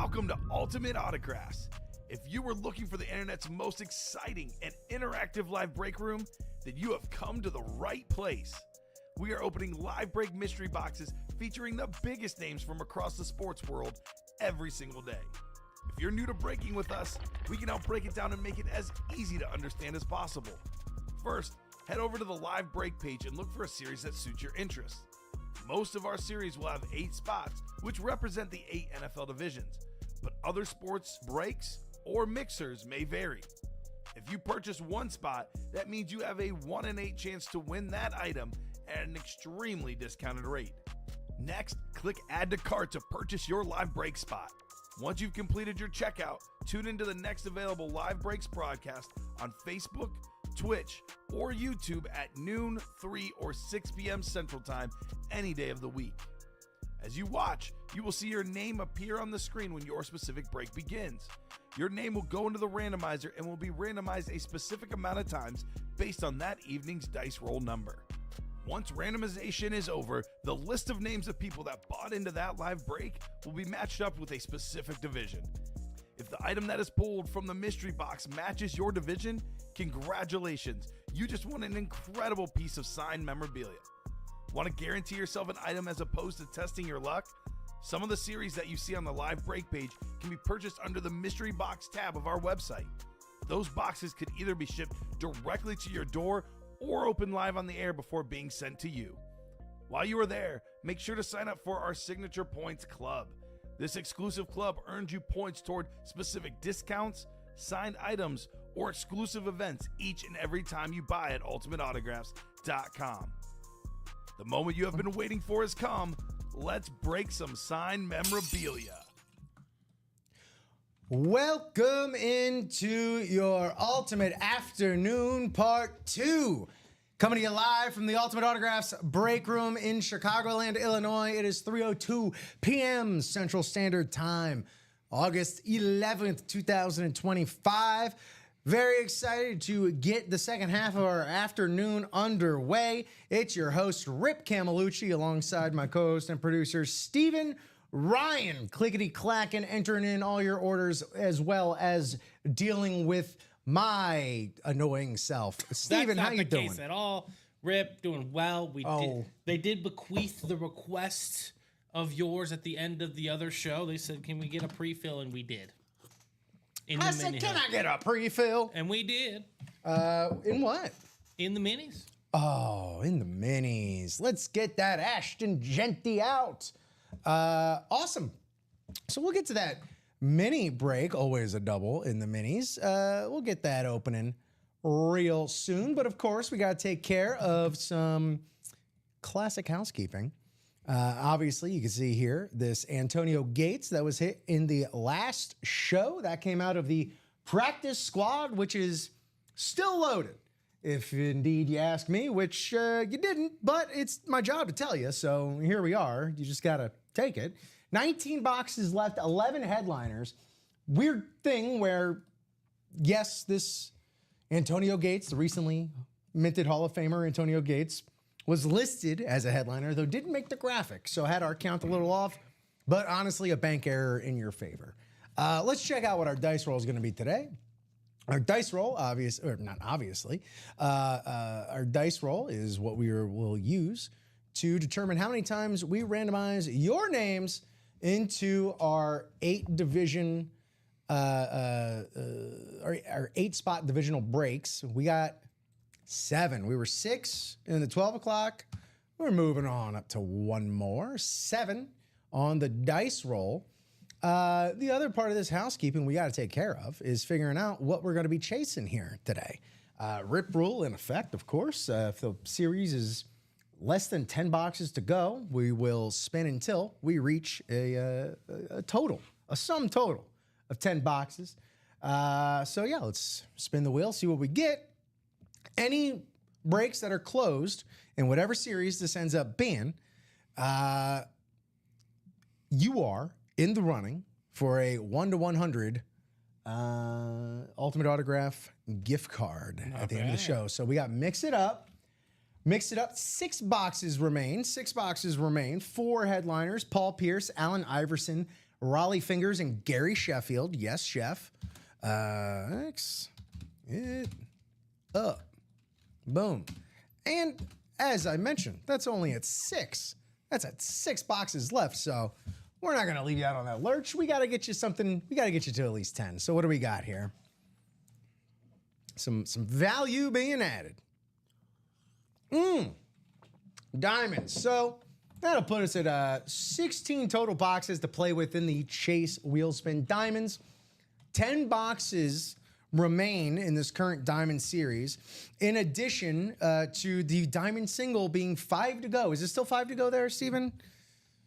Welcome to Ultimate Autographs. If you were looking for the internet's most exciting and interactive live break room, then you have come to the right place. We are opening live break mystery boxes featuring the biggest names from across the sports world every single day. If you're new to breaking with us, we can help break it down and make it as easy to understand as possible. First, head over to the live break page and look for a series that suits your interests. Most of our series will have 8 spots, which represent the 8 NFL divisions, but other sports breaks or mixers may vary. If you purchase one spot, that means you have a 1 in 8 chance to win that item at an extremely discounted rate. Next, click Add to Cart to purchase your live break spot. Once you've completed your checkout, tune into the next available live breaks broadcast on Facebook, Twitch, or YouTube at noon, 3, or 6 p.m. Central Time any day of the week. As you watch, you will see your name appear on the screen when your specific break begins. Your name will go into the randomizer and will be randomized a specific amount of times based on that evening's dice roll number. Once randomization is over, the list of names of people that bought into that live break will be matched up with a specific division. If the item that is pulled from the mystery box matches your division, congratulations, you just won an incredible piece of signed memorabilia. Want to guarantee yourself an item as opposed to testing your luck? Some of the series that you see on the live break page can be purchased under the mystery box tab of our website. Those boxes could either be shipped directly to your door or open live on the air before being sent to you. While you are there, make sure to sign up for our Signature Points Club. This exclusive club earns you points toward specific discounts, signed items, or exclusive events each and every time you buy at ultimateautographs.com. The moment you have been waiting for has come. Let's break some signed memorabilia. Welcome into your Ultimate Afternoon Part 2. Coming to you live from the Ultimate Autographs break room in Chicagoland, Illinois. It is 3:02 p.m. Central Standard Time, August 11th, 2025. Very excited to get the second half of our afternoon underway. It's your host, Rip Camelucci, alongside my co-host and producer, Steven Ryan, clickety-clacking, entering in all your orders, as well as dealing with my annoying self. Steven, how you doing? That's not the case at all. Rip, doing well. They did bequeath the request of yours at the end of the other show. They said, can we get a pre-fill? And we did. I said, can I get a pre-fill? And we did. In what? In the minis. Oh, in the minis. Let's get that Ashton Genty out. Awesome. So we'll get to that mini break, always a double in the minis. We'll get that opening real soon. But of course, we got to take care of some classic housekeeping. Obviously, you can see here this Antonio Gates that was hit in the last show. That came out of the practice squad, which is still loaded. If indeed you ask me, which you didn't, but it's my job to tell you. So here we are. You just got to take it. 19 boxes left, 11 headliners. Weird thing where, yes, this Antonio Gates, the recently minted Hall of Famer Antonio Gates, was listed as a headliner, though didn't make the graphic. So had our count a little off, but honestly, a bank error in your favor. Let's check out what our dice roll is going to be today. Our dice roll, our dice roll is what will use to determine how many times we randomize your names into our 8 spot divisional breaks. We got 7. We were 6 in the 12 o'clock. We're moving on up to 1 more. 7 on the dice roll. The other part of this housekeeping we got to take care of is figuring out what we're going to be chasing here today. Rip rule in effect, of course. If the series is less than 10 boxes to go, we will spin until we reach a sum total of 10 boxes. So yeah, let's spin the wheel, see what we get. Any breaks that are closed in whatever series this ends up being, you are in the running for a 1-to-100 Ultimate Autograph gift card at the end of the show. So we got Mix It Up. 6 boxes remain. 4 headliners: Paul Pierce, Allen Iverson, Raleigh Fingers and Gary Sheffield. Yes, chef. X it up. Boom. And as I mentioned, that's only at 6. That's at 6 boxes left. So we're not going to leave you out on that lurch. We got to get you something. We got to get you to at least 10. So what do we got here? Some value being added. Diamonds. So that'll put us at 16 total boxes to play with in the Chase Wheel Spin Diamonds. 10 boxes remain in this current Diamond series, in addition to the Diamond single being 5 to go. Is it still 5 to go there, Steven?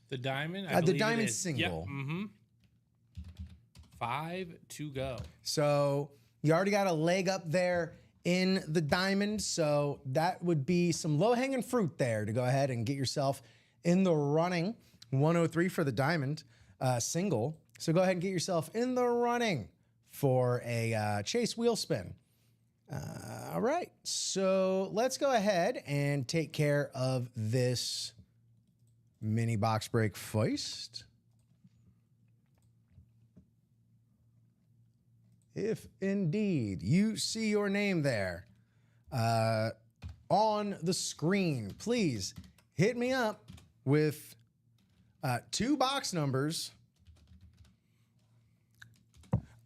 The Diamond? The Diamond single. Yep. 5 to go. So you already got a leg up there in the Diamond, so that would be some low-hanging fruit there to go ahead and get yourself in the running. 103 for the Diamond single. So go ahead and get yourself in the running for a Chase Wheel Spin. All right, so let's go ahead and take care of this mini box break first. If indeed you see your name there on the screen, please hit me up with 2 box numbers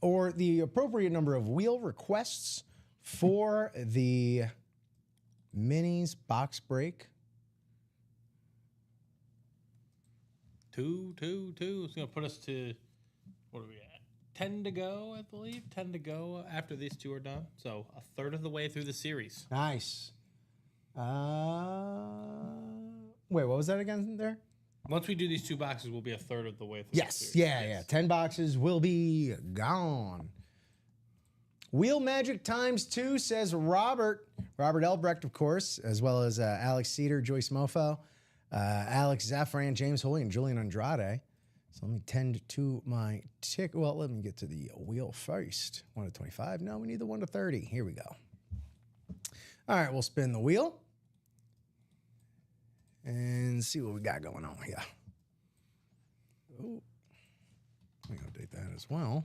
or the appropriate number of wheel requests for the minis box break. 2. It's going to put us to, what are we at? 10 to go, I believe. 10 to go after these 2 are done. So a third of the way through the series. Nice. Wait, what was that again there? Once we do these 2 boxes, we'll be a third of the way through Yes, the series. yeah. 10 boxes will be gone. Wheel Magic times 2, says Robert. Robert Elbrecht, of course, as well as Alex Cedar, Joyce Mofo, Alex Zaffran, James Holy, and Julian Andrade. So let me tend to my tick. Well, let me get to the wheel first. 1 to 25. No, we need the 1 to 30. Here we go. All right, we'll spin the wheel and see what we got going on here. Oh, let me update that as well.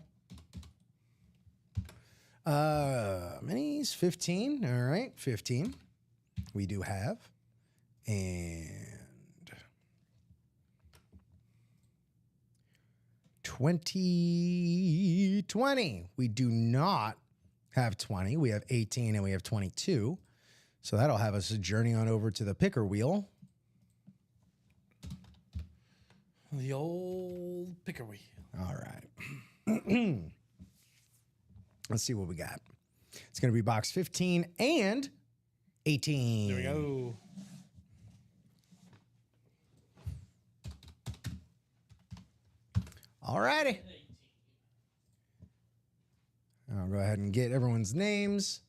Minis 15. All right, 15. We do have. And 2020. We do not have 20. We have 18 and we have 22. So that'll have us a journey on over to the picker wheel. The old picker wheel. All right. Let's see what we got. It's going to be box 15 and 18. There we go. All righty. I'll go ahead and get everyone's names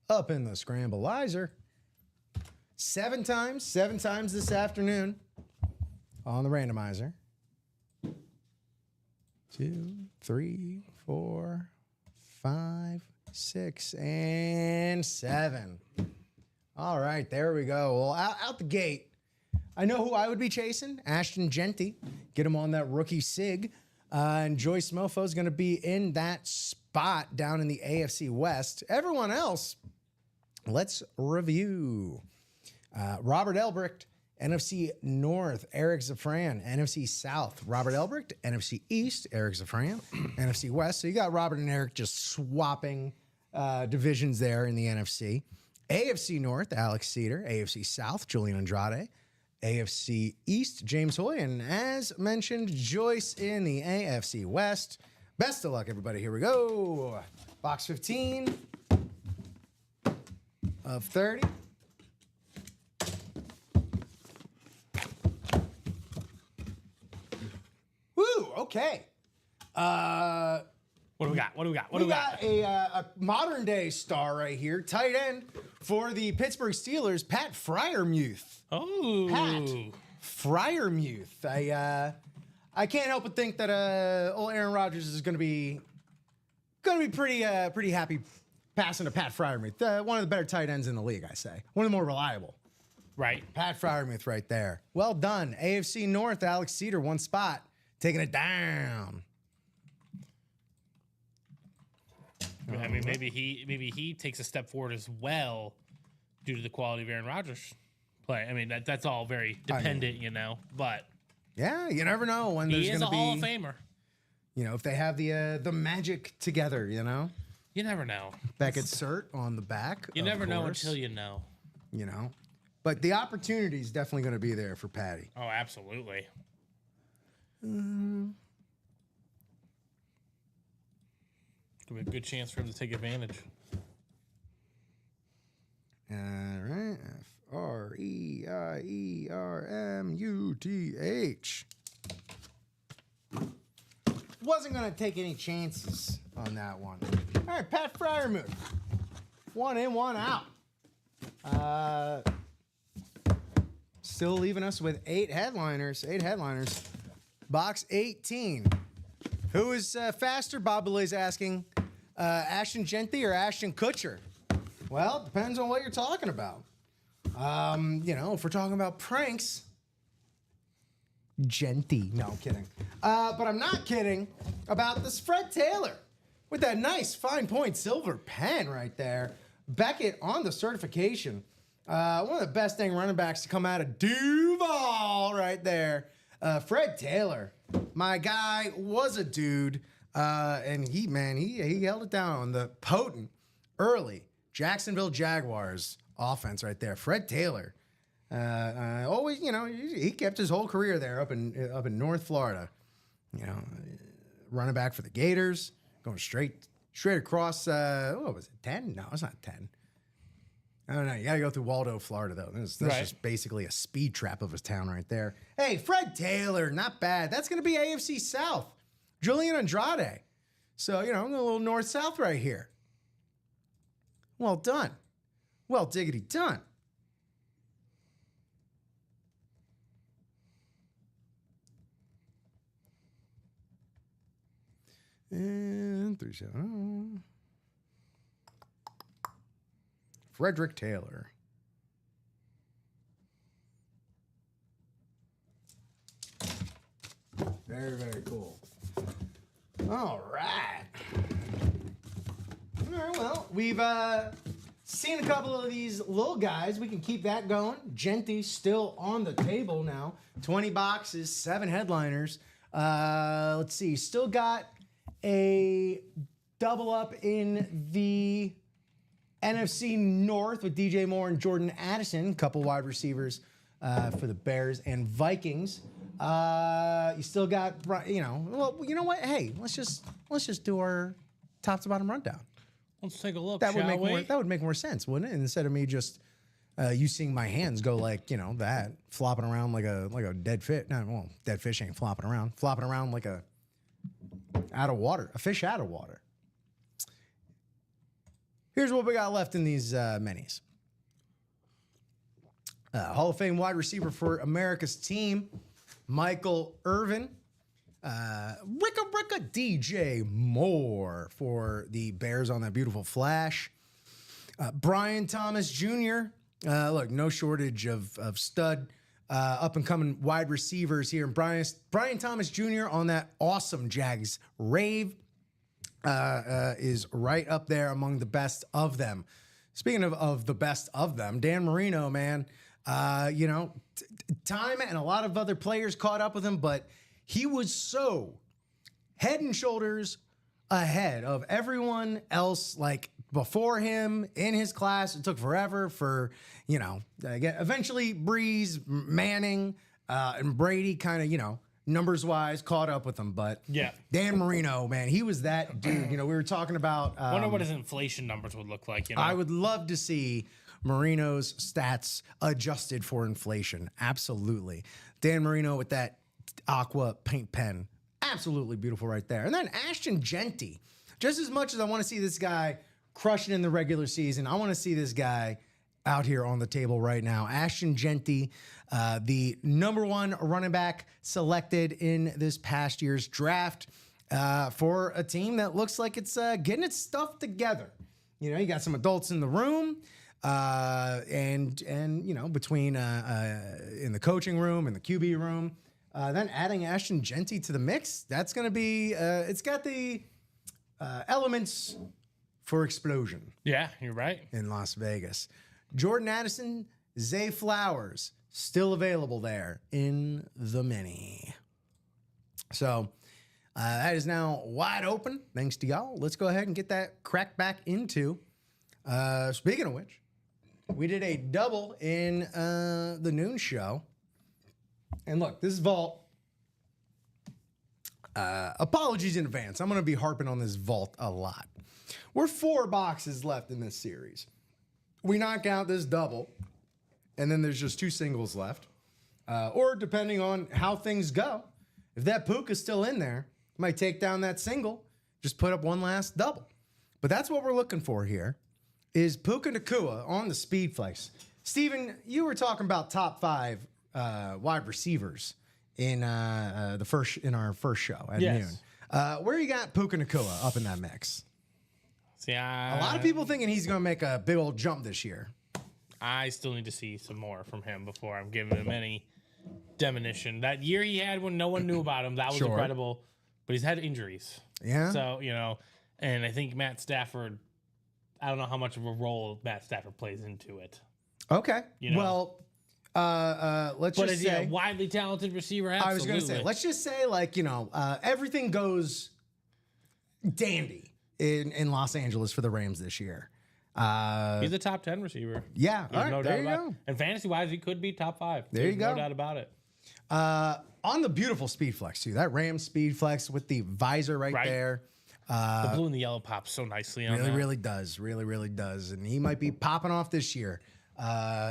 up in the Scrambleizer. 7 times this afternoon on the randomizer. 2, 3, 4, 5, 6, and 7. All right, there we go. Well, out the gate, I know who I would be chasing. Ashton Genty. Get him on that rookie SIG. And Joyce Mofo is going to be in that spot down in the AFC West. Everyone else, let's review. Robert Elbrecht, NFC North. Eric Zafran, NFC South. Robert Elbrecht, NFC East. Eric Zafran, NFC West. So you got Robert and Eric just swapping divisions there in the NFC. AFC North, Alex Cedar. AFC South, Julian Andrade. AFC East, James Hoy, and as mentioned, Joyce in the AFC West. Best of luck, everybody. Here we go. Box 15 of 30. Woo, okay. What do we got? We got a modern day star right here, tight end for the Pittsburgh Steelers, Pat Freiermuth. Oh, Pat Freiermuth. I can't help but think that old Aaron Rodgers is going to be pretty happy passing to Pat Freiermuth. One of the better tight ends in the league, I say. One of the more reliable. Right. Pat Freiermuth right there. Well done. AFC North, Alex Cedar, 1 spot. taking it down. I mean, maybe he takes a step forward as well due to the quality of Aaron Rodgers' play. I mean, that's all very dependent, But Yeah, you never know when there's he is going to a be Hall of Famer. If they have the magic together. You never know. Beckett's cert on the back. You never know until you know. But the opportunity is definitely going to be there for Patty. Oh, absolutely. Could be a good chance for him to take advantage. All right. FREIERMUTH. Wasn't going to take any chances on that one. All right, Pat Fryermuth. 1 in, 1 out. Still leaving us with 8 headliners. Box 18. Who is faster? Bob Belay's asking. Ashton Jeanty or Ashton Kutcher? Well, it depends on what you're talking about. If we're talking about pranks, Jeanty. No, I'm kidding. But I'm not kidding about this Fred Taylor with that nice fine point silver pen right there. Beckett on the certification. One of the best dang running backs to come out of Duval right there. Fred Taylor, my guy, was a dude. And he held it down on the potent early Jacksonville Jaguars offense right there. Fred Taylor, always, he kept his whole career there up in North Florida. Running back for the Gators, going straight across. What was it? 10? No, it's not 10. I don't know. You got to go through Waldo, Florida, though. That's just basically a speed trap of a town right there. Hey, Fred Taylor, not bad. That's going to be AFC South. Julian Andrade. So, I'm a little north-south right here. Well done. Well diggity done. And 3-7. Frederick Taylor. Very, very cool. All right. All right, well, we've seen a couple of these little guys. We can keep that going. Jeanty still on the table now. 20 boxes, 7 headliners. Let's see. Still got a double up in the NFC North with DJ Moore and Jordan Addison. A couple wide receivers for the Bears and Vikings. You still got, well, you know what? Hey, let's just do our top to bottom rundown. Let's take a look. That would make more sense, wouldn't it? Instead of me just you seeing my hands go like that, flopping around like a dead fish. No, well, dead fish ain't flopping around like a fish out of water. Here's what we got left in these minis. Hall of Fame wide receiver for America's team, Michael Irvin. Ricka DJ Moore for the Bears on that beautiful flash. Brian Thomas Jr. Look, no shortage of stud up-and-coming wide receivers here. And Brian Thomas Jr. on that awesome Jags rave is right up there among the best of them. Speaking of the best of them, Dan Marino, man, time and a lot of other players caught up with him, but he was so head and shoulders ahead of everyone else, like before him in his class. It took forever for, eventually Breeze, Manning, and Brady kind of, numbers wise caught up with him. But yeah, Dan Marino, man, he was that dude. We were talking about. Wonder what his inflation numbers would look like. I would love to see Marino's stats adjusted for inflation. Absolutely. Dan Marino with that aqua paint pen. Absolutely beautiful right there. And then Ashton Jeanty. Just as much as I want to see this guy crushing in the regular season, I want to see this guy out here on the table right now. Ashton Jeanty, the #1 running back selected in this past year's draft for a team that looks like it's getting its stuff together. You got some adults in the room. And between in the coaching room and the QB room, Then adding Ashton Genty to the mix, that's going to be, it's got the elements for explosion Yeah, you're right. in Las Vegas. Jordan Addison, Zay Flowers, still available there in the mini. So that is now wide open. Thanks to y'all. Let's go ahead and get that cracked back into. Speaking of which, we did a double in the noon show. And look, this vault, apologies in advance. I'm going to be harping on this vault a lot. We're 4 boxes left in this series. We knock out this double, and then there's just 2 singles left. Or depending on how things go, if that Puka's still in there, might take down that single, just put up one last double. But that's what we're looking for here, is Puka Nacua on the speed flex. Steven, you were talking about top 5 wide receivers in our first show at noon. Where you got Puka Nacua up in that mix? See, A lot of people thinking he's going to make a big old jump this year. I still need to see some more from him before I'm giving him any diminution. That year he had when no one knew about him, that was incredible. But he's had injuries. Yeah. So, and I think Matt Stafford, I don't know how much of a role Matt Stafford plays into it. Okay. Well, let's But just is say. he a widely talented receiver? Absolutely. I was going to say, let's just say, everything goes dandy in Los Angeles for the Rams this year. He's a top 10 receiver. Yeah. There's All right, no there doubt you about go. it. And fantasy-wise, he could be top 5. There you go. No doubt about it. On the beautiful speed flex, too. That Ram speed flex with the visor right there. The blue and the yellow pops so nicely on Really, that. really does. Really, really does. And he might be popping off this year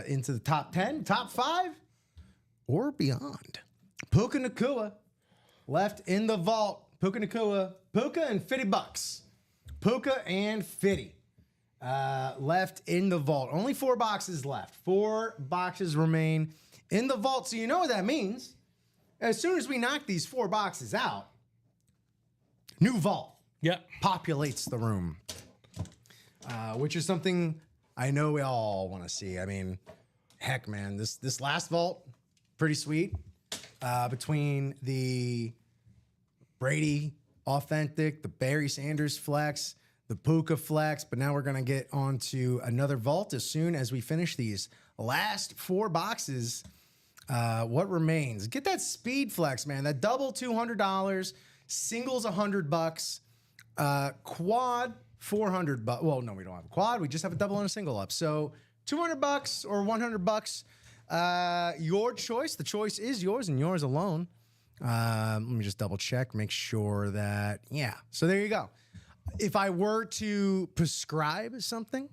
into the top 10, top 5, or beyond. Puka Nacua left in the vault. Puka Nacua, Puka and $50. Puka and 50 left in the vault. Only 4 boxes left. 4 boxes remain in the vault. So you know what that means. As soon as we knock these 4 boxes out, new vault Yep. populates the room, which is something I know we all want to see. I mean, heck, man, this last vault, pretty sweet. Between the Brady authentic, the Barry Sanders flex, the Puka flex, but now we're gonna get onto another vault as soon as we finish these last 4 boxes. What remains? Get that speed flex, man. That double $200, singles $100, quad $400. Well, no, we don't have a quad. We just have a double and a single up. So $200 or $100. Your choice. The choice is yours and yours alone. Let me just double check, make sure that, yeah. So there you go. If I were to prescribe something,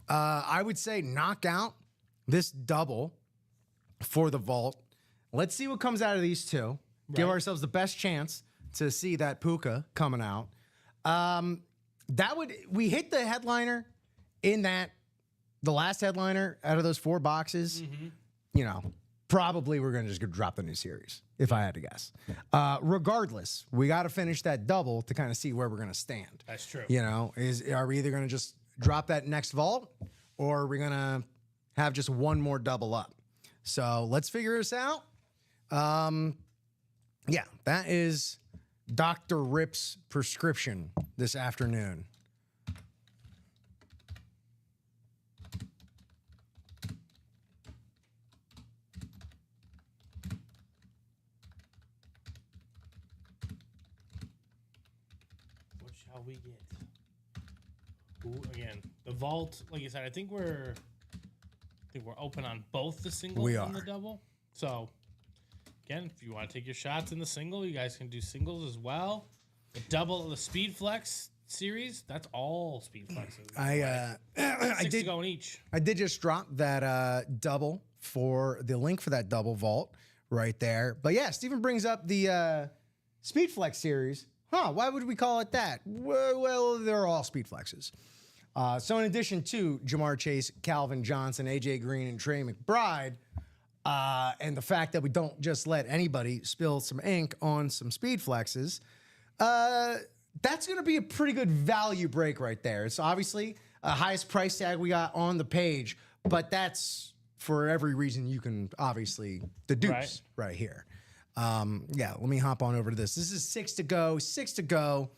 I would say knock out this double for the vault. Let's see what comes out of these 2. Give ourselves the best chance to see that Puka coming out. We hit the headliner in that, the last headliner out of those 4 boxes, probably we're going to just drop the new series, if I had to guess. Regardless, we got to finish that double to kind of see where we're going to stand. That's true. Are we either going to just drop that next vault, or are we going to have just one more double up? So let's figure this out. Yeah, that is Dr. Rip's prescription this afternoon. What shall we get? Ooh, again, the vault, like you said, I think we're open on both the single and the double. So again, if you want to take your shots in the single, you guys can do singles as well. The double, the Speed Flex series, that's all Speed Flexes. I 6 did to go in each. I did just drop that double for the link for that double vault right there. But yeah, Steven brings up the Speed Flex series. Why would we call it that? Well, they're all Speed Flexes. So in addition to Jamar Chase, Calvin Johnson, AJ Green, and Trey McBride, and the fact that we don't just let anybody spill some ink on some Speed Flexes, that's going to be a pretty good value break right there. It's obviously the highest price tag we got on the page, but that's for every reason you can obviously deduce right here. Yeah, let me hop on over to this. This is 6 to go, 6 to go.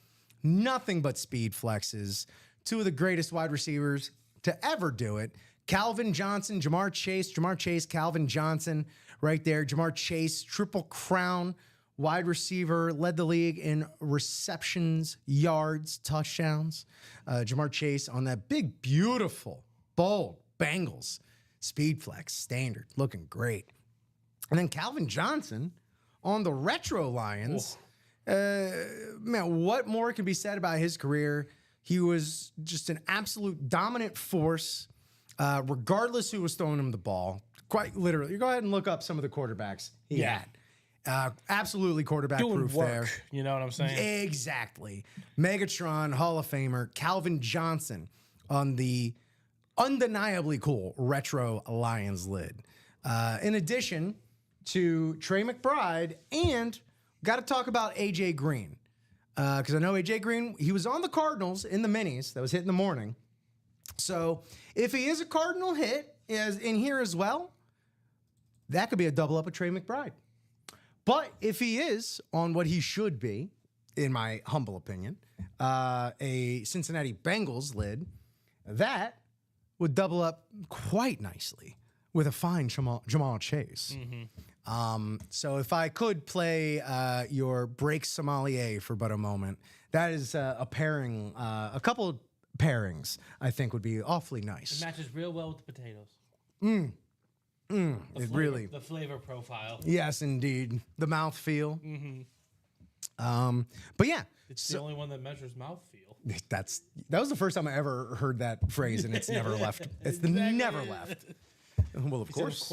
Nothing but speed flexes. Two of the greatest wide receivers to ever do it. Calvin Johnson, Jamar Chase, Calvin Johnson right there. Jamar Chase, triple crown wide receiver, led the league in receptions, yards, touchdowns. Jamar Chase on that big, beautiful, bold Bengals speed flex standard, looking great. And then Calvin Johnson on the retro Lions. Man, what more can be said about his career? He was just an absolute dominant force, regardless who was throwing him the ball. Quite literally. You go ahead and look up some of the quarterbacks he had. Absolutely quarterback proof there. You know what I'm saying? Exactly. Megatron, Hall of Famer, Calvin Johnson on the undeniably cool retro Lions lid. In addition to Trey McBride, and got to talk about AJ Green. Because I know AJ Green, he was on the Cardinals in the minis that was hit in the morning. So if he is a Cardinal hit is in here as well, that could be a double up with Trey McBride. But if he is on what he should be, in my humble opinion, a Cincinnati Bengals lid, that would double up quite nicely with a fine Jamal Chase. So if I could play your break sommelier for but a moment, that is a pairing, a couple of pairings I think would be awfully nice. It matches real well with the potatoes. The flavor profile. Yes, indeed. The mouthfeel. But yeah. It's the only one that measures mouthfeel. That was the first time I ever heard that phrase, and it's never left. It's never left. Well, of course. Of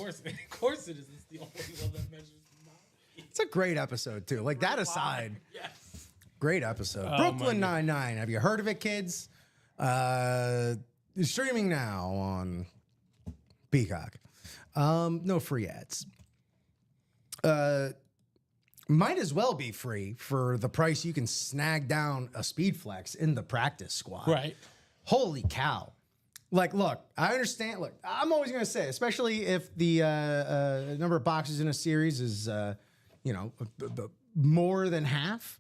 course it is. It's the only one that measures the mouthfeel. It's a great episode, too. Like, that aside. Yes. Great episode. Brooklyn Nine-Nine. Have you heard of it, kids? Streaming now on Peacock. No free ads. Might as well be free for the price you can snag down a speed flex in the practice squad. Right. Holy cow. Like, look, I understand. Look, I'm always going to say, especially if the number of boxes in a series is, more than half,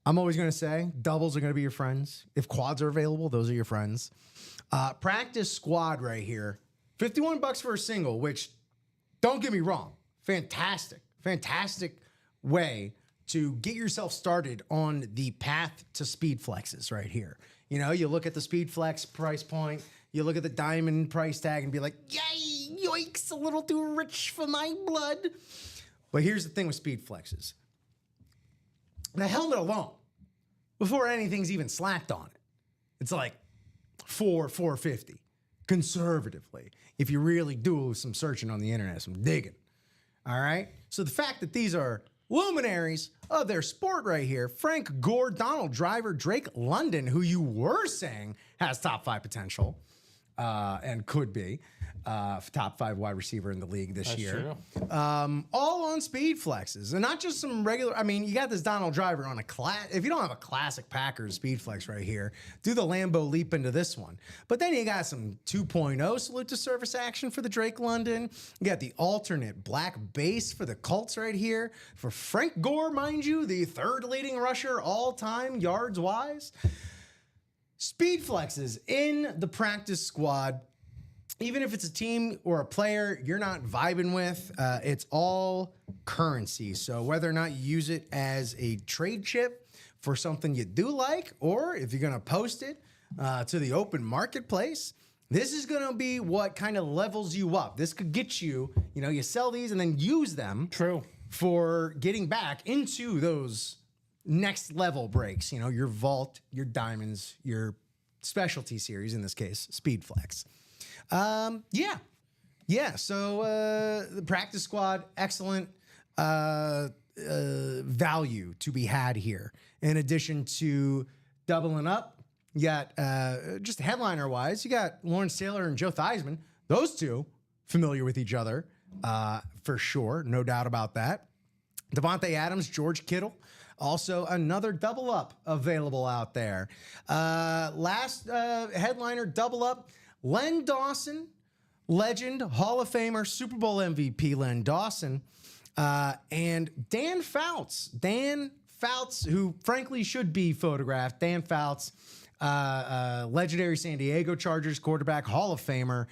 I'm always going to say doubles are going to be your friends. If quads are available, those are your friends. Practice squad right here. $51 for a single, which, don't get me wrong, fantastic way to get yourself started on the path to speed flexes right here. You know, you look at the speed flex price point, you look at the diamond price tag and be like, yay, yoinks, a little too rich for my blood. But here's the thing with speed flexes. The helmet alone, before anything's even slapped on it, it's like $450 conservatively. If you really do some searching on the internet, some digging. All right? So the fact that these are luminaries of their sport right here, Frank Gore, Donald Driver, Drake London, who you were saying has top 5 potential and could be top 5 wide receiver in the league this year. All on speed flexes. And not just some regular, I mean, you got this Donald Driver on a if you don't have a classic Packers speed flex right here, do the Lambo leap into this one. But then you got some 2.0 salute to service action for the Drake London. You got the alternate black base for the Colts right here. For Frank Gore, mind you, the 3rd leading rusher all time yards wise. Speed flexes in the practice squad. Even if it's a team or a player you're not vibing with, it's all currency. So whether or not you use it as a trade chip for something you do like, or if you're going to post it to the open marketplace, this is going to be what kind of levels you up. This could get you, you sell these and then use them for getting back into those next level breaks. Your vault, your diamonds, your specialty series, in this case, speed flex. So the practice squad, excellent value to be had here. In addition to doubling up, you got just headliner wise, you got Lawrence Taylor and Joe Theismann. Those two familiar with each other for sure, no doubt about that. Devontae Adams, George Kittle. Also, another double up available out there. Last headliner double up, Len Dawson, legend, Hall of Famer, Super Bowl MVP Len Dawson. And Dan Fouts, who frankly should be photographed. Dan Fouts, legendary San Diego Chargers quarterback, Hall of Famer,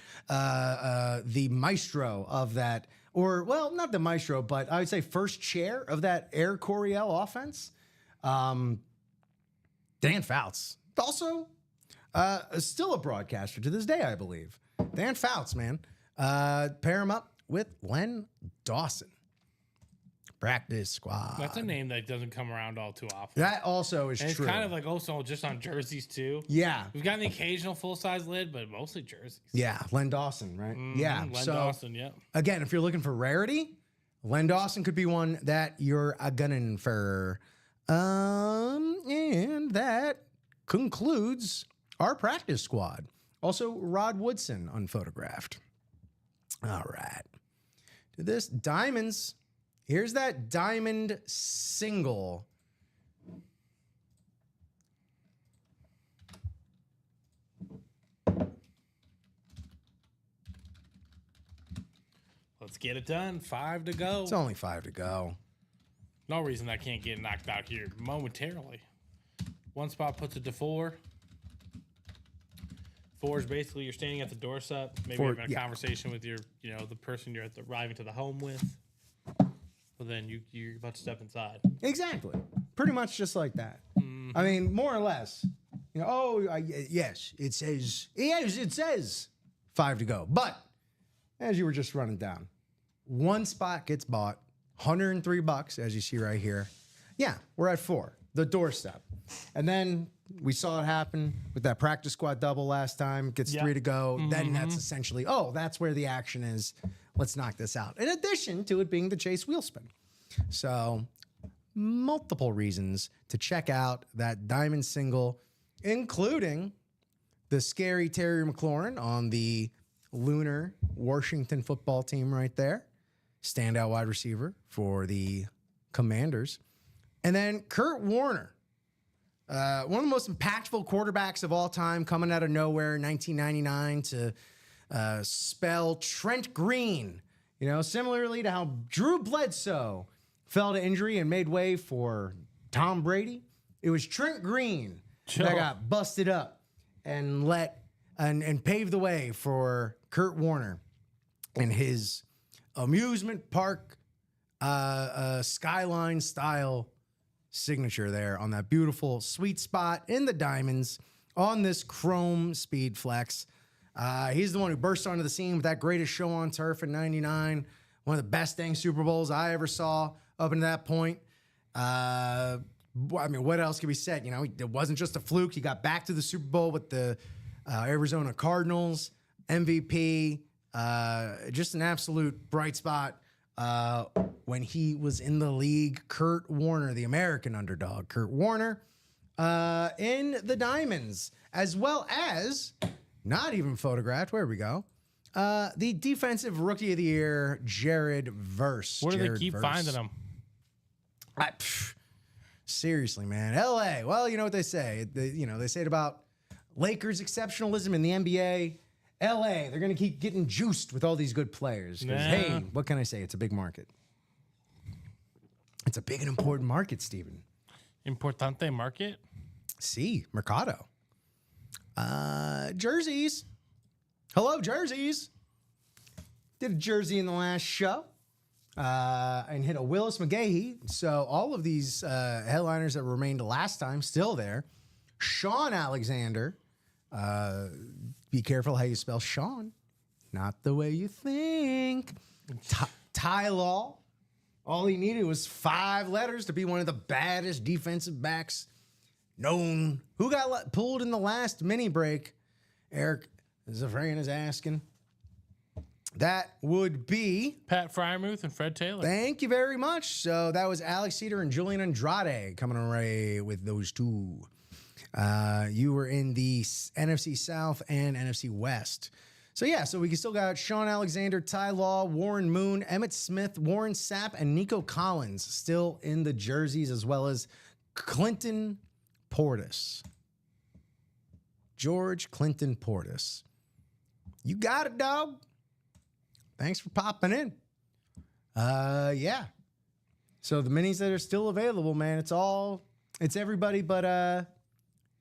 the maestro of that, or well, not the maestro, but I would say first chair of that Air Coryell offense. Dan Fouts, also still a broadcaster to this day, I believe. Dan Fouts, man. Pair him up with Len Dawson. Practice squad. That's a name that doesn't come around all too often. That also is and true. It's kind of like also just on jerseys too. Yeah. We've gotten the occasional full-size lid, but mostly jerseys. Yeah, Len Dawson, right? Yeah. Len Dawson, yeah. Again, if you're looking for rarity, Len Dawson could be one that you're a gunning for. And that concludes our practice squad. Also, Rod Woodson unphotographed. All right. To this, diamonds. Here's that diamond single. Let's get it done. 5 to go. It's only 5 to go. No reason I can't get knocked out here momentarily. One spot puts it to 4. 4 is basically you're standing at the doorstep, maybe having a conversation with your, the person you're arriving to the home with. Well, then you're about to step inside. Exactly. Pretty much just like that. Mm-hmm. I mean, more or less. Yes, it says 5 to go. But as you were just running down, one spot gets bought, $103, as you see right here. Yeah, we're at 4, the doorstep. And then we saw it happen with that practice squad double last time. Gets 3 to go. Mm-hmm. Then that's essentially, that's where the action is. Let's knock this out. In addition to it being the Chase wheel spin. So multiple reasons to check out that diamond single, including the scary Terry McLaurin on the Lunar Washington football team right there. Standout wide receiver for the Commanders. And then Kurt Warner, one of the most impactful quarterbacks of all time, coming out of nowhere in 1999 to spell Trent Green, similarly to how Drew Bledsoe fell to injury and made way for Tom Brady. It was Trent Green that got busted up and and paved the way for Kurt Warner and his amusement park skyline style signature there on that beautiful sweet spot in the diamonds on this chrome Speed Flex. He's the one who burst onto the scene with that greatest show on turf in '99. One of the best dang Super Bowls I ever saw up until that point. What else can be said? It wasn't just a fluke. He got back to the Super Bowl with the Arizona Cardinals, MVP. Just an absolute bright spot when he was in the league. Kurt Warner, the American underdog. Kurt Warner in the diamonds, as well as... not even photographed. Where we go? The defensive rookie of the year, Jared Verse. Where do they keep finding them? Seriously, man. LA. Well, you know what they say. They say it about Lakers exceptionalism in the NBA. LA, they're going to keep getting juiced with all these good players. Hey, what can I say? It's a big market. It's a big and important market, Steven. Importante market? Sí, mercado. Jerseys. Hello, jerseys. Did a jersey in the last show and hit a Willis McGahee. So all of these headliners that remained last time still there. Sean Alexander. Be careful how you spell Sean. Not the way you think. Ty Law. All he needed was 5 letters to be one of the baddest defensive backs known. Who got pulled in the last mini break? Eric Zafran is asking. That would be Pat Fryermuth and Fred Taylor. Thank you very much. So that was Alex Cedar and Julian Andrade coming away with those 2. You were in the NFC South and NFC West. So we still got Sean Alexander, Ty Law, Warren Moon, Emmitt Smith, Warren Sapp, and Nico Collins still in the jerseys, as well as Clinton Portis. George Clinton Portis. You got it, dog. Thanks for popping in. So the minis that are still available, man, it's everybody but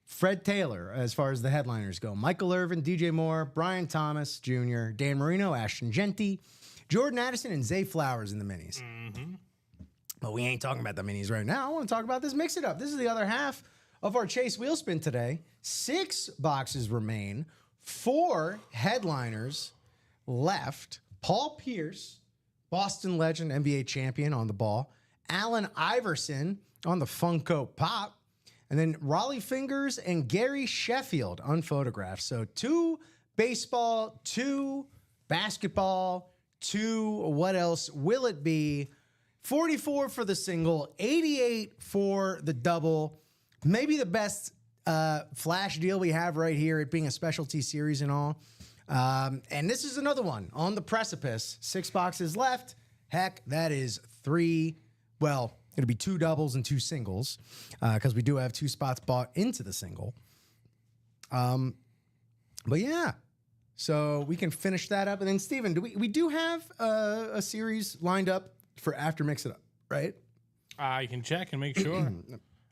Fred Taylor as far as the headliners go. Michael Irvin, DJ Moore, Brian Thomas Jr., Dan Marino, Ashton Genty, Jordan Addison, and Zay Flowers in the minis. Mm-hmm. But we ain't talking about the minis right now. I want to talk about this Mix It Up. This is the other half of our Chase Wheel Spin today. 6 boxes remain. 4 headliners left. Paul Pierce, Boston legend, NBA champion on the ball. Allen Iverson on the Funko Pop. And then Raleigh Fingers and Gary Sheffield unphotographed. So 2 baseball, 2 basketball, 2 what else will it be? 44 for the single, 88 for the double. Maybe the best flash deal we have right here, it being a specialty series and all. And this is another one on the precipice. 6 boxes left. Heck, that is 3. Well, it'll be 2 doubles and 2 singles because we do have 2 spots bought into the single. But yeah, so we can finish that up. And then, Steven, we do have a series lined up for after Mix It Up, right? I can check and make sure.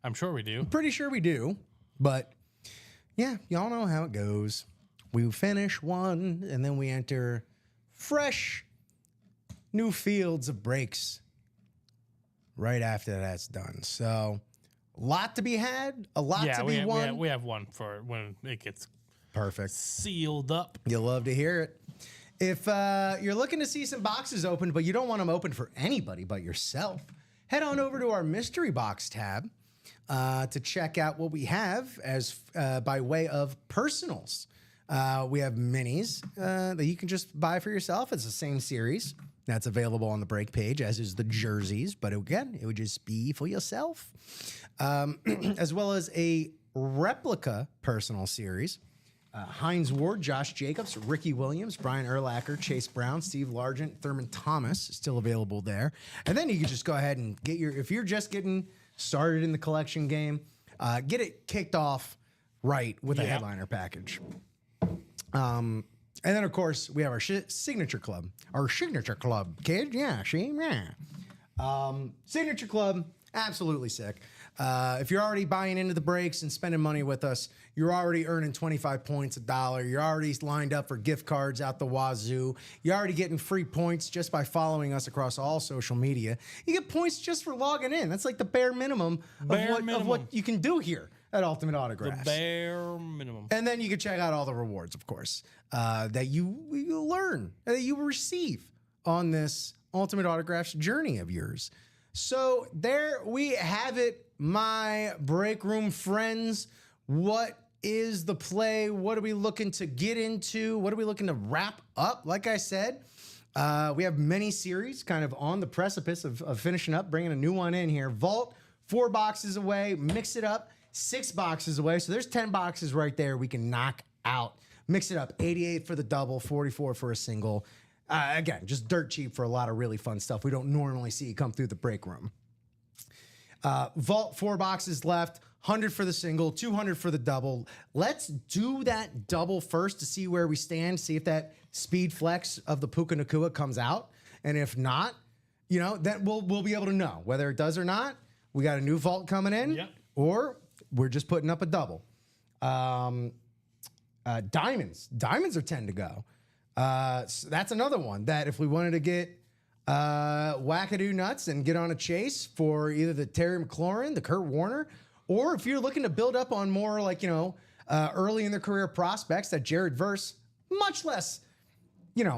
I'm sure we do. Pretty sure we do. But yeah, y'all know how it goes. We finish one, and then we enter fresh new fields of breaks right after that's done. So, a lot to be had, a lot to be won. We have one for when it gets perfect sealed up. You'll love to hear it. If you're looking to see some boxes opened, but you don't want them open for anybody but yourself, head on over to our mystery box tab to check out what we have as by way of personals. We have minis that you can just buy for yourself. It's the same series that's available on the break page, as is the jerseys. But again, it would just be for yourself, as well as a replica personal series. Heinz Ward, Josh Jacobs, Ricky Williams, Brian Urlacher, Chase Brown, Steve Largent, Thurman Thomas still available there. And then you can just go ahead and get if you're just getting started in the collection game, get it kicked off right with a headliner package. And then, of course, we have our signature club. Our signature club, kid. Yeah, signature club, absolutely sick. If you're already buying into the breaks and spending money with us, you're already earning 25 points, $1. You're already lined up for gift cards out the wazoo. You're already getting free points just by following us across all social media. You get points just for logging in. That's like the bare minimum of what you can do here at Ultimate Autographs. The bare minimum. And then you can check out all the rewards, of course, that you learn, that you receive on this Ultimate Autographs journey of yours. So there we have it, my break room friends. What is the play? What are we looking to get into? What are we looking to wrap up? Like I said, we have many series kind of on the precipice of finishing up, bringing a new one in here. Vault, 4 boxes away. Mix It Up, 6 boxes away. So there's 10 boxes right there we can knock out. Mix It Up, 88 for the double, 44 for a single. Again, just dirt cheap for a lot of really fun stuff we don't normally see come through the break room. Vault, 4 boxes left, 100 for the single, 200 for the double. Let's do that double first to see where we stand, see if that speed flex of the Puka Nacua comes out. And if not, then we'll be able to know whether it does or not. We got a new vault coming in, or we're just putting up a double. Diamonds are 10 to go. So that's another one that if we wanted to get wackadoo nuts and get on a chase for either the Terry McLaurin, the Kurt Warner, or if you're looking to build up on more like, early in their career prospects, that Jared Verse, much less,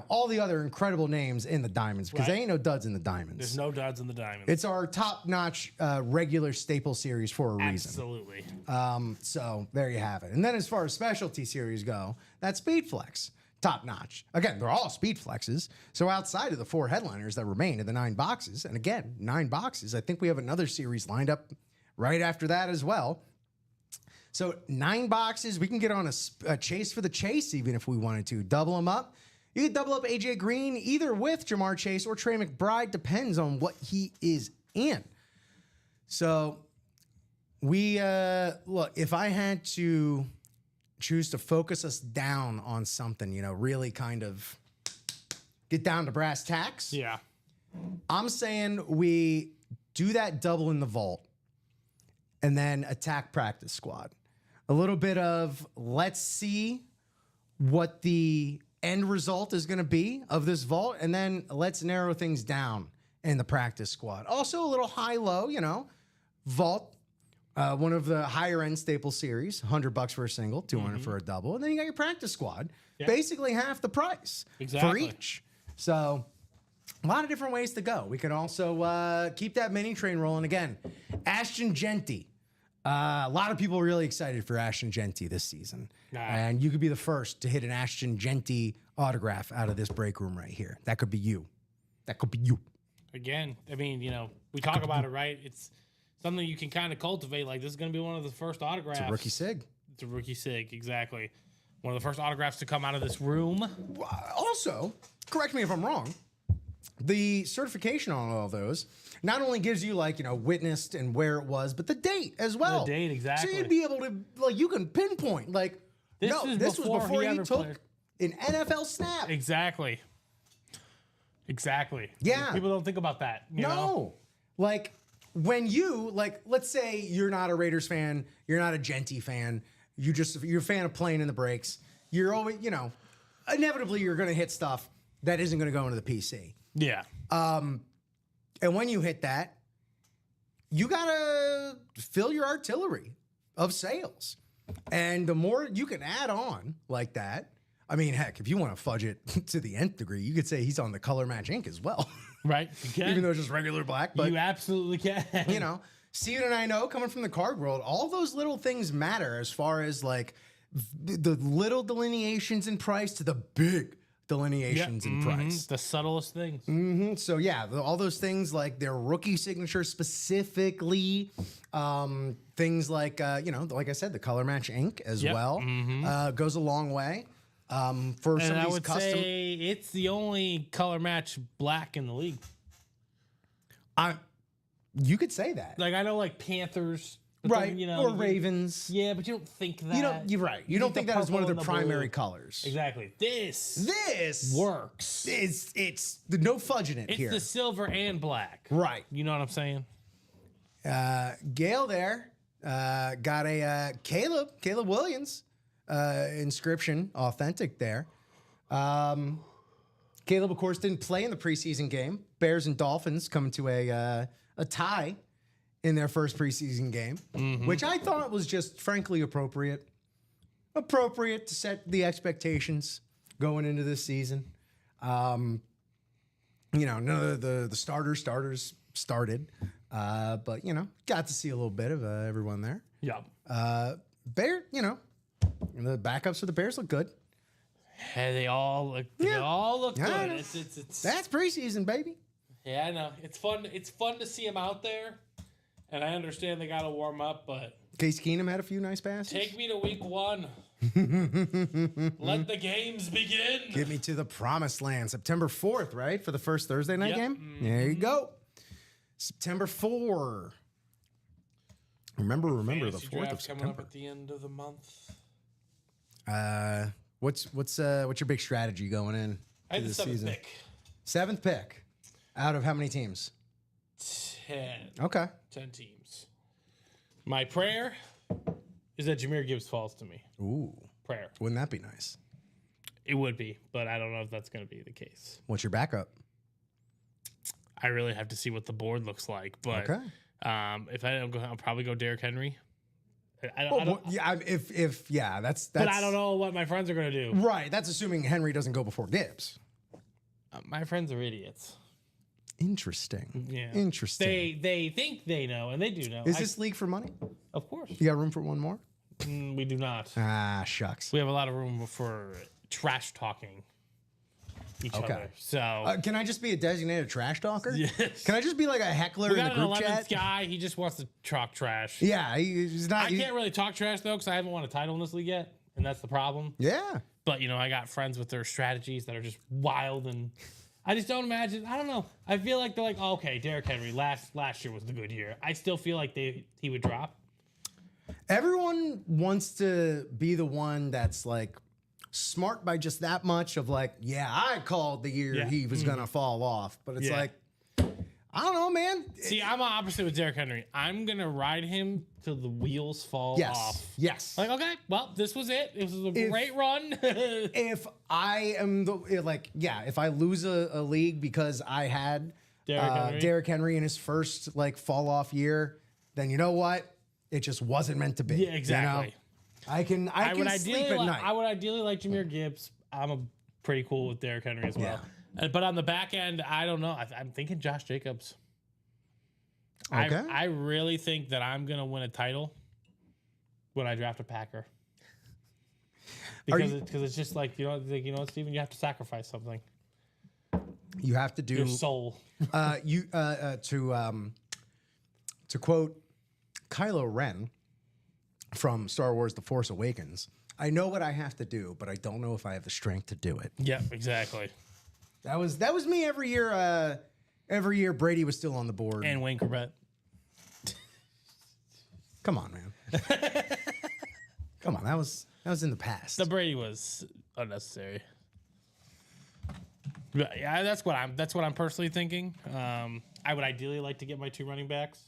all the other incredible names in the Diamonds, because there ain't no duds in the Diamonds. There's no duds in the Diamonds. It's our top-notch regular staple series for a reason. Absolutely. So there you have it. And then as far as specialty series go, that's Speed Flex. Top notch. Again, they're all speed flexes. So outside of the 4 headliners that remain in the 9 boxes, and again, 9 boxes, I think we have another series lined up right after that as well. So 9 boxes, we can get on a chase for the chase even if we wanted to. Double them up. You can double up AJ Green either with Jamar Chase or Trey McBride, depends on what he is in. So we, look, if I had to choose to focus us down on something, really kind of get down to brass tacks. Yeah. I'm saying we do that double in the vault, and then attack practice squad. A little bit of let's see what the end result is going to be of this vault, and then let's narrow things down in the practice squad. Also a little high-low, vault, one of the higher end staple series, $100 for a single, $200 for a double, and then you got your practice squad, basically half the price for each. So a lot of different ways to go. We can also keep that mini train rolling again. Ashton Genty. A lot of people are really excited for Ashton Genty this season. And you could be the first to hit an Ashton Genty autograph out of this break room right here. That could be you. That could be you. Again, I mean, we talk about it, right? It's something you can kind of cultivate. Like, this is going to be one of the first autographs. It's a rookie sig. It's a rookie sig, exactly. One of the first autographs to come out of this room. Also, correct me if I'm wrong, the certification on all of those not only gives you witnessed and where it was, but the date as well. The date, exactly. So you'd be able to you can pinpoint this was before he took an NFL snap. Exactly. Yeah. People don't think about that. You know? When you let's say you're not a Raiders fan, you're not a Genty fan, you're a fan of playing in the breaks. You're always inevitably you're going to hit stuff that isn't going to go into the PC. Yeah. And when you hit that, you gotta fill your artillery of sales. And the more you can add on like that, I mean, heck, if you want to fudge it to the nth degree, you could say he's on the Color Match Ink as well. Right. You can. Even though it's just regular black. But you absolutely can. Steven and I know, coming from the card world, all those little things matter as far as the little delineations in price to the big delineations in price. The subtlest things. So yeah, all those things like their rookie signature specifically, things like like I said, the Color Match ink as well goes a long way. For some of these custom, say it's the only color match black in the league. You could say that. I know Panthers. Right, or Ravens. Yeah, but you don't think that. You're right. You don't think that is one of their primary colors. Exactly. This works. It's no fudging it here. It's the silver and black. Right. You know what I'm saying? Gail there got a Caleb Williams inscription authentic there. Caleb, of course, didn't play in the preseason game. Bears and Dolphins coming to a tie in their first preseason game, which I thought was just frankly appropriate to set the expectations going into this season. None of the starters started, but got to see a little bit of everyone there. Yeah. Bear, the backups for the Bears look good. Hey, they all look good. It's that's preseason, baby. Yeah, I know. It's fun. It's fun to see them out there. And I understand they got to warm up, but... Case Keenum had a few nice passes. Take me to week 1. Let the games begin. Get me to the promised land. September 4th, right? For the first Thursday night game? There you go. September 4. Remember the 4th of September. Coming up at the end of the month. What's your big strategy going in? I had the 7th pick. 7th pick. Out of how many teams? 10. Okay. 10 teams. My prayer is that Jahmyr Gibbs falls to me. Ooh. Prayer. Wouldn't that be nice? It would be, but I don't know if that's going to be the case. What's your backup? I really have to see what the board looks like, but if I don't go, I'll probably go Derrick Henry. That's. But I don't know what my friends are going to do. Right. That's assuming Henry doesn't go before Gibbs. My friends are idiots. Interesting. Yeah. Interesting. They think they know, and they do know. Is this league for money? Of course. You got room for one more? We do not. Ah, shucks. We have a lot of room for trash talking each other. So can I just be a designated trash talker? Yes. Can I just be like a heckler in the group chat? Guy, he just wants to talk trash. Yeah, he's not. I can't really talk trash though because I haven't won a title in this league yet, and that's the problem. Yeah. But I got friends with their strategies that are just wild and. I just don't imagine. I don't know. I feel like they're like, oh, okay, Derrick Henry last year was the good year. I still feel like he would drop. Everyone wants to be the one that's smart by just that much of I called the year he was gonna fall off. But it's I don't know, man. See, I'm opposite with Derrick Henry. I'm gonna ride him till the wheels fall off. Yes. Like, okay, well, this was it. It was a great run. If I am if I lose a league because I had Derrick Henry in his first fall off year, then you know what? It just wasn't meant to be. Yeah, exactly. I can sleep at night. I would ideally like Jahmyr Gibbs. I'm pretty cool with Derrick Henry as well. But on the back end, I don't know. I'm thinking Josh Jacobs. Okay. I really think that I'm going to win a title when I draft a Packer. Because it's just like, you know what, Steven? You have to sacrifice something. You have to do your soul. To quote Kylo Ren from Star Wars The Force Awakens, I know what I have to do, but I don't know if I have the strength to do it. Yeah, exactly. That was me every year. Every year Brady was still on the board. And Wayne Corbett. Come on, man. Come on, that was in the past. The Brady was unnecessary. But yeah, that's what I'm personally thinking. I would ideally like to get my 2 running backs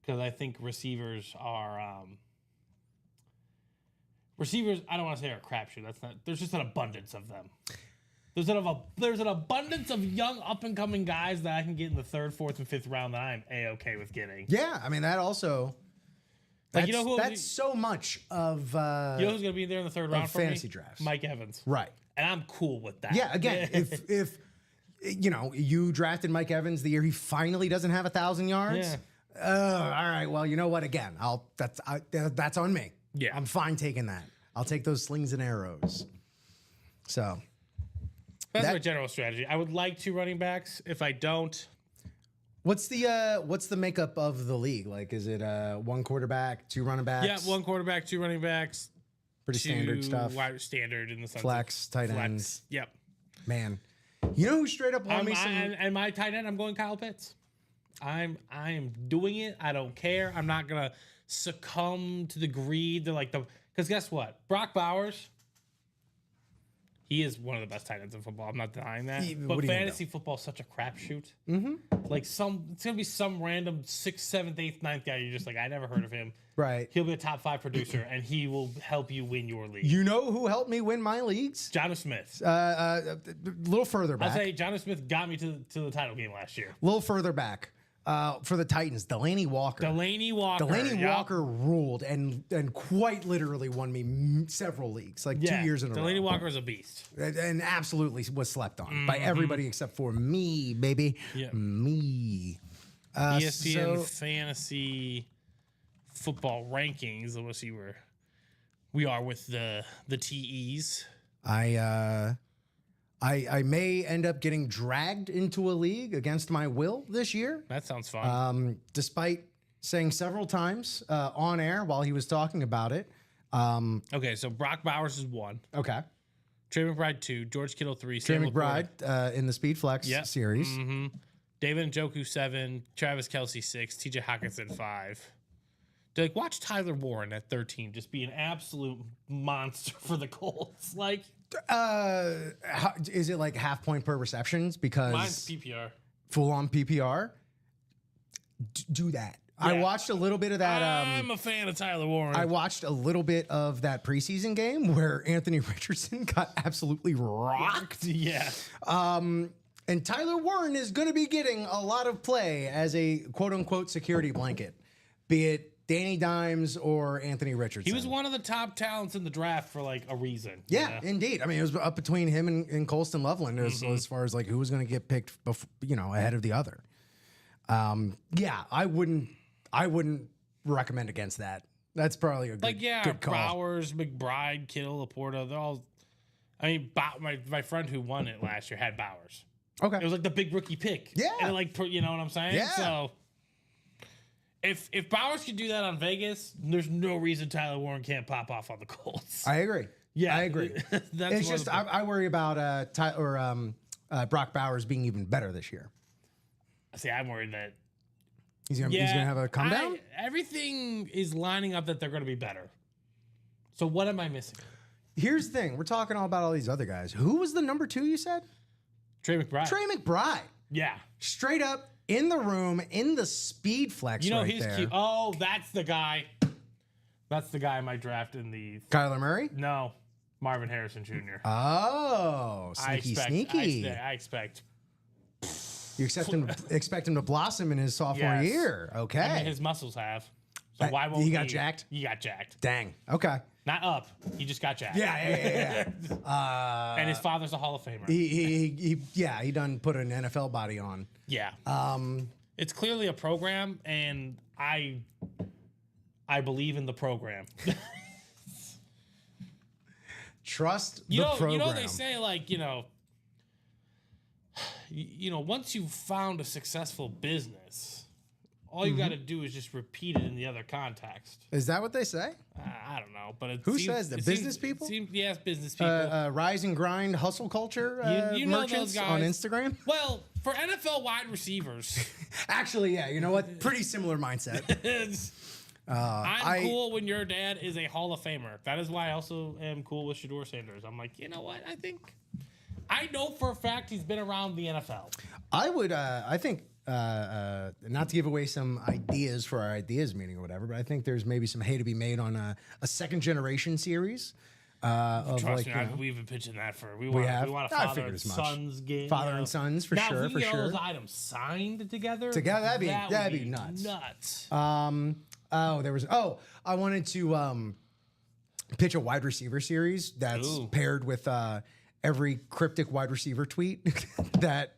because I think receivers are receivers. I don't want to say are a crapshoot. That's not. There's just an abundance of them. There's an abundance of young up and coming guys that I can get in the 3rd, 4th, and 5th round that I'm okay with getting. Yeah, I mean that also. That's so much of. You know who's gonna be there in the 3rd round for fantasy me? drafts? Mike Evans. Right. And I'm cool with that. Yeah. Again, if you drafted Mike Evans the year he finally doesn't have 1,000 yards. Yeah. All right. Well, you know what? Again, that's on me. Yeah. I'm fine taking that. I'll take those slings and arrows. So. That's my general strategy. I would like 2 running backs. If I don't, what's the makeup of the league? Like, is it 1 quarterback, 2 running backs? yeah, 1 quarterback, 2 running backs, Pretty standard stuff. Standard in the sense Flex, of tight flex. ends. Yep. Man, you know who straight up won me some? And my tight end, I'm going Kyle Pitts. I'm doing it. I don't care. I'm not gonna succumb to the greed. Because guess what? Brock Bowers. He is one of the best tight ends in football. I'm not denying that. But fantasy football is such a crapshoot. Mm-hmm. It's gonna be some random 6th, 7th, 8th, 9th guy. You're just like, I never heard of him. Right. He'll be a top 5 producer, and he will help you win your league. You know who helped me win my leagues? Jonnu Smith. A little further back. I'll say Jonnu Smith got me to the title game last year. A little further back. For the Titans, Delaney Walker. Delaney Walker ruled and quite literally won me several leagues, 2 years in a row. Delaney Walker is a beast. And absolutely was slept on by everybody except for me, baby. Yeah. Me. ESPN fantasy football rankings. Let's see where we are with the TEs. I may end up getting dragged into a league against my will this year. That sounds fun. Despite saying several times on air while he was talking about it. Okay, so Brock Bowers is 1. Okay. Trey McBride 2. George Kittle 3. Trey McBride in the Speed Flex series. Mm-hmm. David Njoku 7. Travis Kelce 6. TJ Hockenson 5. Watch Tyler Warren at 13 just be an absolute monster for the Colts. Is it half point per receptions? Because mine's PPR. Full on PPR. Do that. Yeah. I watched a little bit of that. I'm a fan of Tyler Warren. I watched a little bit of that preseason game where Anthony Richardson got absolutely rocked. Yeah. And Tyler Warren is going to be getting a lot of play as a quote unquote security blanket, be it Danny Dimes or Anthony Richardson. He was one of the top talents in the draft for a reason. Yeah, indeed. I mean, it was up between him and Colston Loveland as far as who was going to get picked, ahead of the other. Yeah, I wouldn't recommend against that. That's probably a good call. Bowers, McBride, Kittle, Laporta, they're all. I mean, my friend who won it last year had Bowers. Okay, it was the big rookie pick. Yeah, and you know what I'm saying? Yeah. So. If Bowers could do that on Vegas, there's no reason Tyler Warren can't pop off on the Colts. I agree. Yeah, I agree. It's just I worry about Brock Bowers being even better this year. See, I'm worried that he's gonna have a come down. Everything is lining up that they're going to be better. So what am I missing? Here's the thing: we're talking all about all these other guys. Who was the number 2? You said Trey McBride. Trey McBride. Yeah, straight up. in the room in the speed flex. You know, right he's there. cute. Oh, that's the guy. That's the guy I might draft in the. Kyler Murray. No, Marvin Harrison Jr. Oh, sneaky. I expect. You expect him to blossom in his sophomore Yes. year. Okay. I mean, his muscles have. So why won't he got jacked? He got jacked. Dang. Okay. Not up. He just got jacked. Yeah. And his father's a Hall of Famer. He done put an NFL body on. Yeah. It's clearly a program, and I believe in the program. Trust You the know, program. they say like, once you've found a successful business, all you got to do is just repeat it in the other context. Is that what they say? I don't know, but Who says that? Business people? Yes, business people. Rise and grind hustle culture You know merchants those guys. on Instagram? Well, for NFL wide receivers, Actually, yeah. You know what? Pretty similar mindset. I'm cool when your dad is a Hall of Famer. That is why I also am cool with Shedeur Sanders. I'm like, you know what? I know for a fact he's been around the NFL. I think, not to give away some ideas for our ideas meeting or whatever, but I think there's maybe some hay to be made on a second generation series. Trust me, we've been pitching that for. We want a I father figured and as much. sons game. Father and sons for now, sure. if we get all those items signed together. That'd be nuts. nuts. I wanted to pitch a wide receiver series that's paired with every cryptic wide receiver tweet that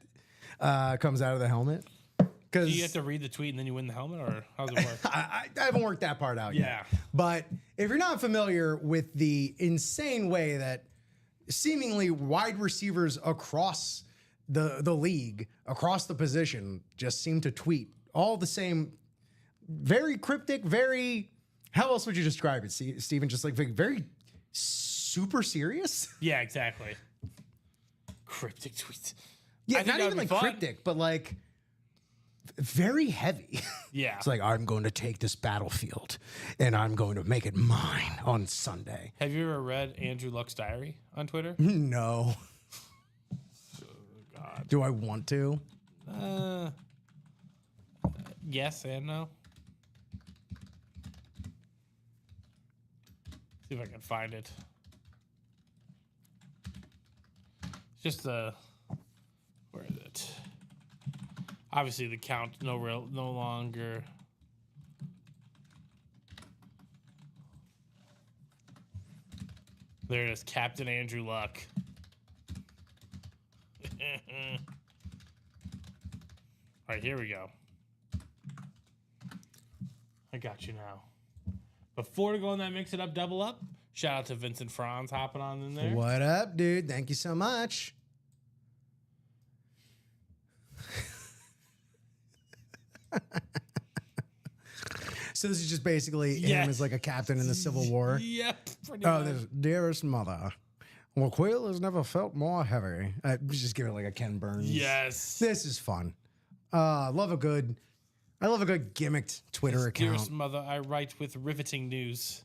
comes out of the helmet. Do you have to read the tweet and then you win the helmet, or how does it work? I haven't worked that part out yet. But if you're not familiar with the insane way that seemingly wide receivers across the league, across the position, just seem to tweet all the same, very cryptic, very, how else would you describe it, Steven? Just like very super serious? Yeah, exactly. Cryptic tweets. Yeah, not even like cryptic, but like very heavy. Yeah. It's like, I'm going to take this battlefield and I'm going to make it mine on Sunday. Have you ever read Andrew Luck's diary on Twitter? No. Oh, God. Do I want to? Yes and no. See if I can find it. It's just where is it? Obviously, the count no longer. There it is, Captain Andrew Luck. All right, here we go. I got you now. Before we go on that mix it up, double up, shout out to Vincent Franz hopping on in there. What up, dude? Thank you so much. So this is just basically him as like a captain in the Civil War. Yep. Pretty much. This dearest mother. Well, Quill has never felt more heavy. Just give it like a Ken Burns. Yes. This is fun. I love a good gimmicked Twitter account. Dearest mother, I write with riveting news.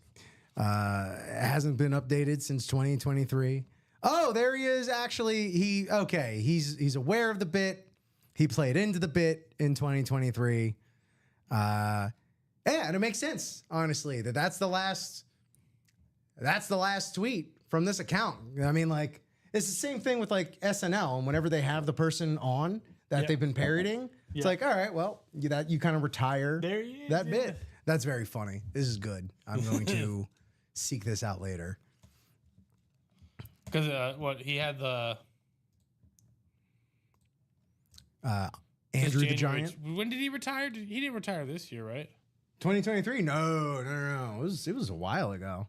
It hasn't been updated since 2023. Oh, there he is. Actually, he's aware of the bit. He played into the bit in 2023. Yeah, and it makes sense, honestly, that's the last tweet from this account. I mean, like, it's the same thing with like SNL, and whenever they have the person on that they've been parodying, it's like, all right, well, you kind of retire that bit. That's very funny. This is good. I'm going to seek this out later. Because he had the Andrew the Giant. When did he retire? He didn't retire this year, right? 2023? No. It was a while ago.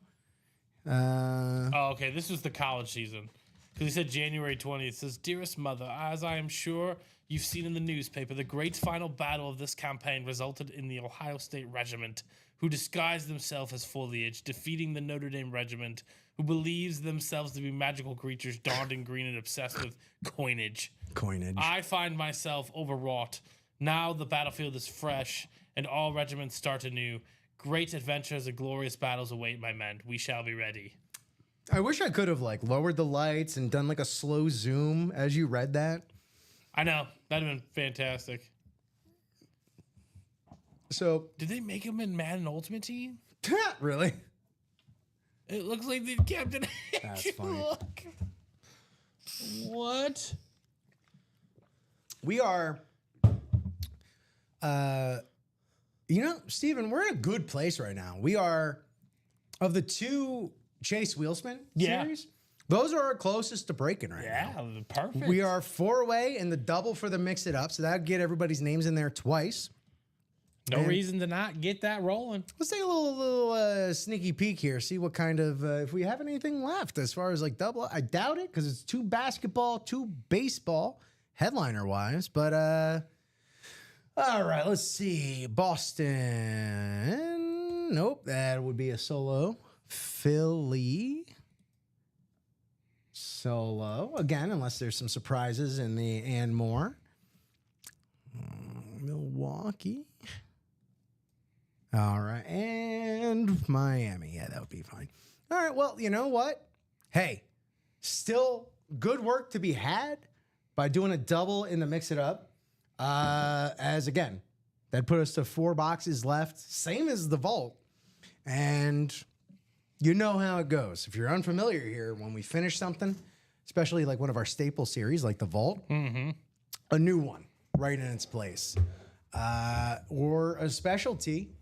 Oh, okay. This was the college season. Because he said January 20th. It says, Dearest mother, as I am sure you've seen in the newspaper, the great final battle of this campaign resulted in the Ohio State Regiment, who disguised themselves as foliage, defeating the Notre Dame Regiment, who believes themselves to be magical creatures donned in green and obsessed with coinage. I find myself overwrought. Now the battlefield is fresh, and all regiments start anew. Great adventures and glorious battles await my men. We shall be ready. I wish I could have like lowered the lights and done like a slow zoom as you read that. I know. That'd have been fantastic. So, Did they make him in Madden Ultimate Team? really? It looks like the Captain. That's funny. Look. What? We are, Steven, we're in a good place right now. We are, of the two Chase Wheelsman series, those are our closest to breaking right now. Yeah, perfect. We are 4 away and the double for the mix it up. So that would get everybody's names in there twice. No reason to not get that rolling. Let's take a little sneaky peek here. See what kind of, if we have anything left as far as like double. I doubt it because it's 2 basketball, 2 baseball headliner wise. But all right, let's see. Boston. Nope, that would be a solo. Philly. Solo. Again, unless there's some surprises in the and more. Milwaukee. All right. And Miami. Yeah, that would be fine. All right. Well, you know what? Hey, still good work to be had by doing a double in the mix it up. As again, that put us to 4 boxes left, same as the vault. And you know how it goes. If you're unfamiliar here, when we finish something, especially like one of our staple series, like the vault, a new one right in its place. Or a specialty.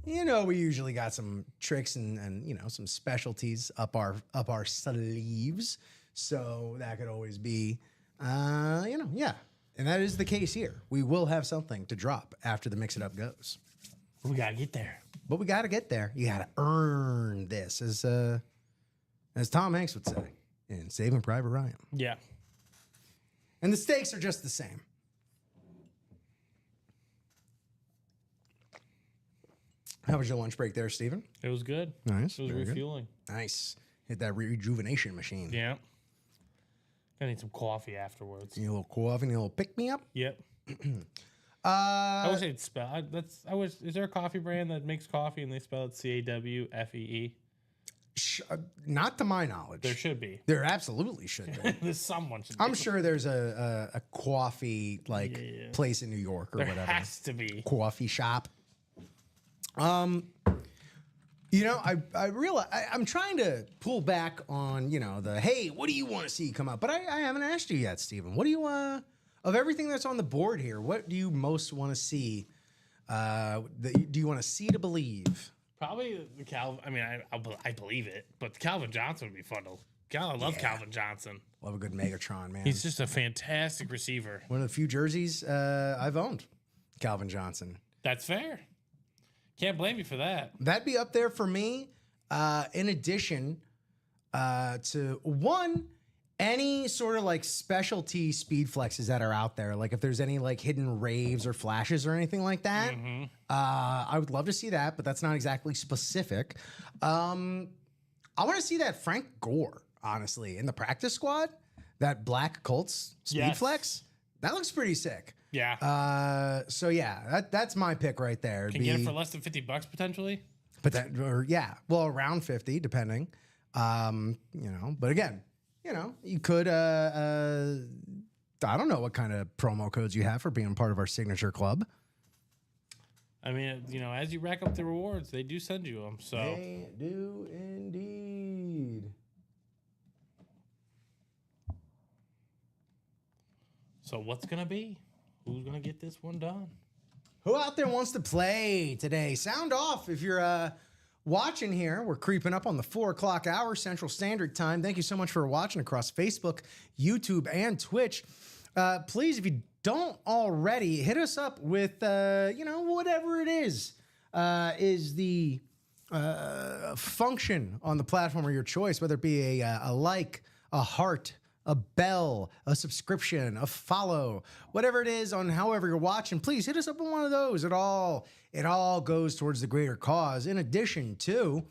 You know, we usually got some tricks and you know, some specialties up our sleeves. So that could always be, yeah. And that is the case here. We will have something to drop after the mix it up goes. We gotta get there. But we got to get there. You got to earn this, as Tom Hanks would say in Saving Private Ryan. Yeah. And the stakes are just the same. How was your lunch break there, Steven? It was good. Nice. It was Very good. refueling. Nice. Hit that rejuvenation machine. Yeah. I need some coffee afterwards. You need a little coffee, need a little pick-me-up. Yep. I wish they'd spell. I wish. Is there a coffee brand that makes coffee and they spell it CAWFEE? Not to my knowledge. There should be. There absolutely should be. There's someone should. I'm sure there's a coffee place in New York or there whatever. has to be. Coffee shop. You know, I realize I'm trying to pull back on, you know, the, hey, what do you want to see come up? But I haven't asked you yet, Steven. What do you, of everything that's on the board here, what do you most want to see? Do you want to see to believe? Probably the Calvin. I mean, I believe it, but Calvin Johnson would be fun to. I love Calvin Johnson. Love a good Megatron, man. He's just a fantastic receiver. One of the few jerseys I've owned, Calvin Johnson. That's fair. Can't blame you for that. That'd be up there for me. In addition to one, any sort of like specialty speed flexes that are out there. Like if there's any like hidden raves or flashes or anything like that, I would love to see that, but that's not exactly specific. I want to see that Frank Gore, honestly, in the practice squad, that black Colts speed flex. That looks pretty sick. Yeah. So yeah, that's my pick right there. Can get it for less than $50 potentially. But that, or yeah, well, around 50, depending. You know, but again, you know, you could. I don't know what kind of promo codes you have for being part of our signature club. I mean, you know, as you rack up the rewards, they do send you them. So they do indeed. So what's gonna be? Who's gonna get this one done? Who out there wants to play today? Sound off if you're watching here. We're creeping up on the 4 o'clock hour Central Standard Time. Thank you so much for watching across Facebook, YouTube, and Twitch. Please, if you don't already, hit us up with, you know, whatever it is the function on the platform of your choice, whether it be a like, a heart, a bell, a subscription, a follow, whatever it is on however you're watching, please hit us up on one of those. It all goes towards the greater cause. In addition to,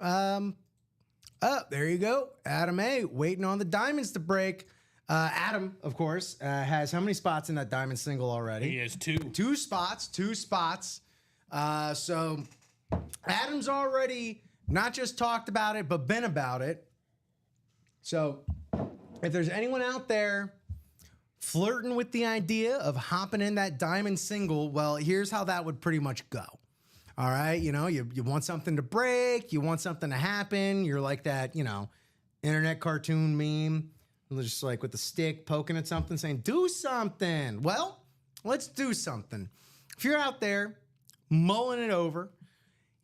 there you go. Adam A. waiting on the diamonds to break. Adam, of course, has how many spots in that diamond single already? He has 2. 2 spots. So Adam's already not just talked about it, but been about it. So if there's anyone out there flirting with the idea of hopping in that diamond single, well, here's how that would pretty much go. All right, you want something to break, you want something to happen. You're like that, internet cartoon meme, just like with the stick poking at something, saying, do something. Well, let's do something. If you're out there mulling it over,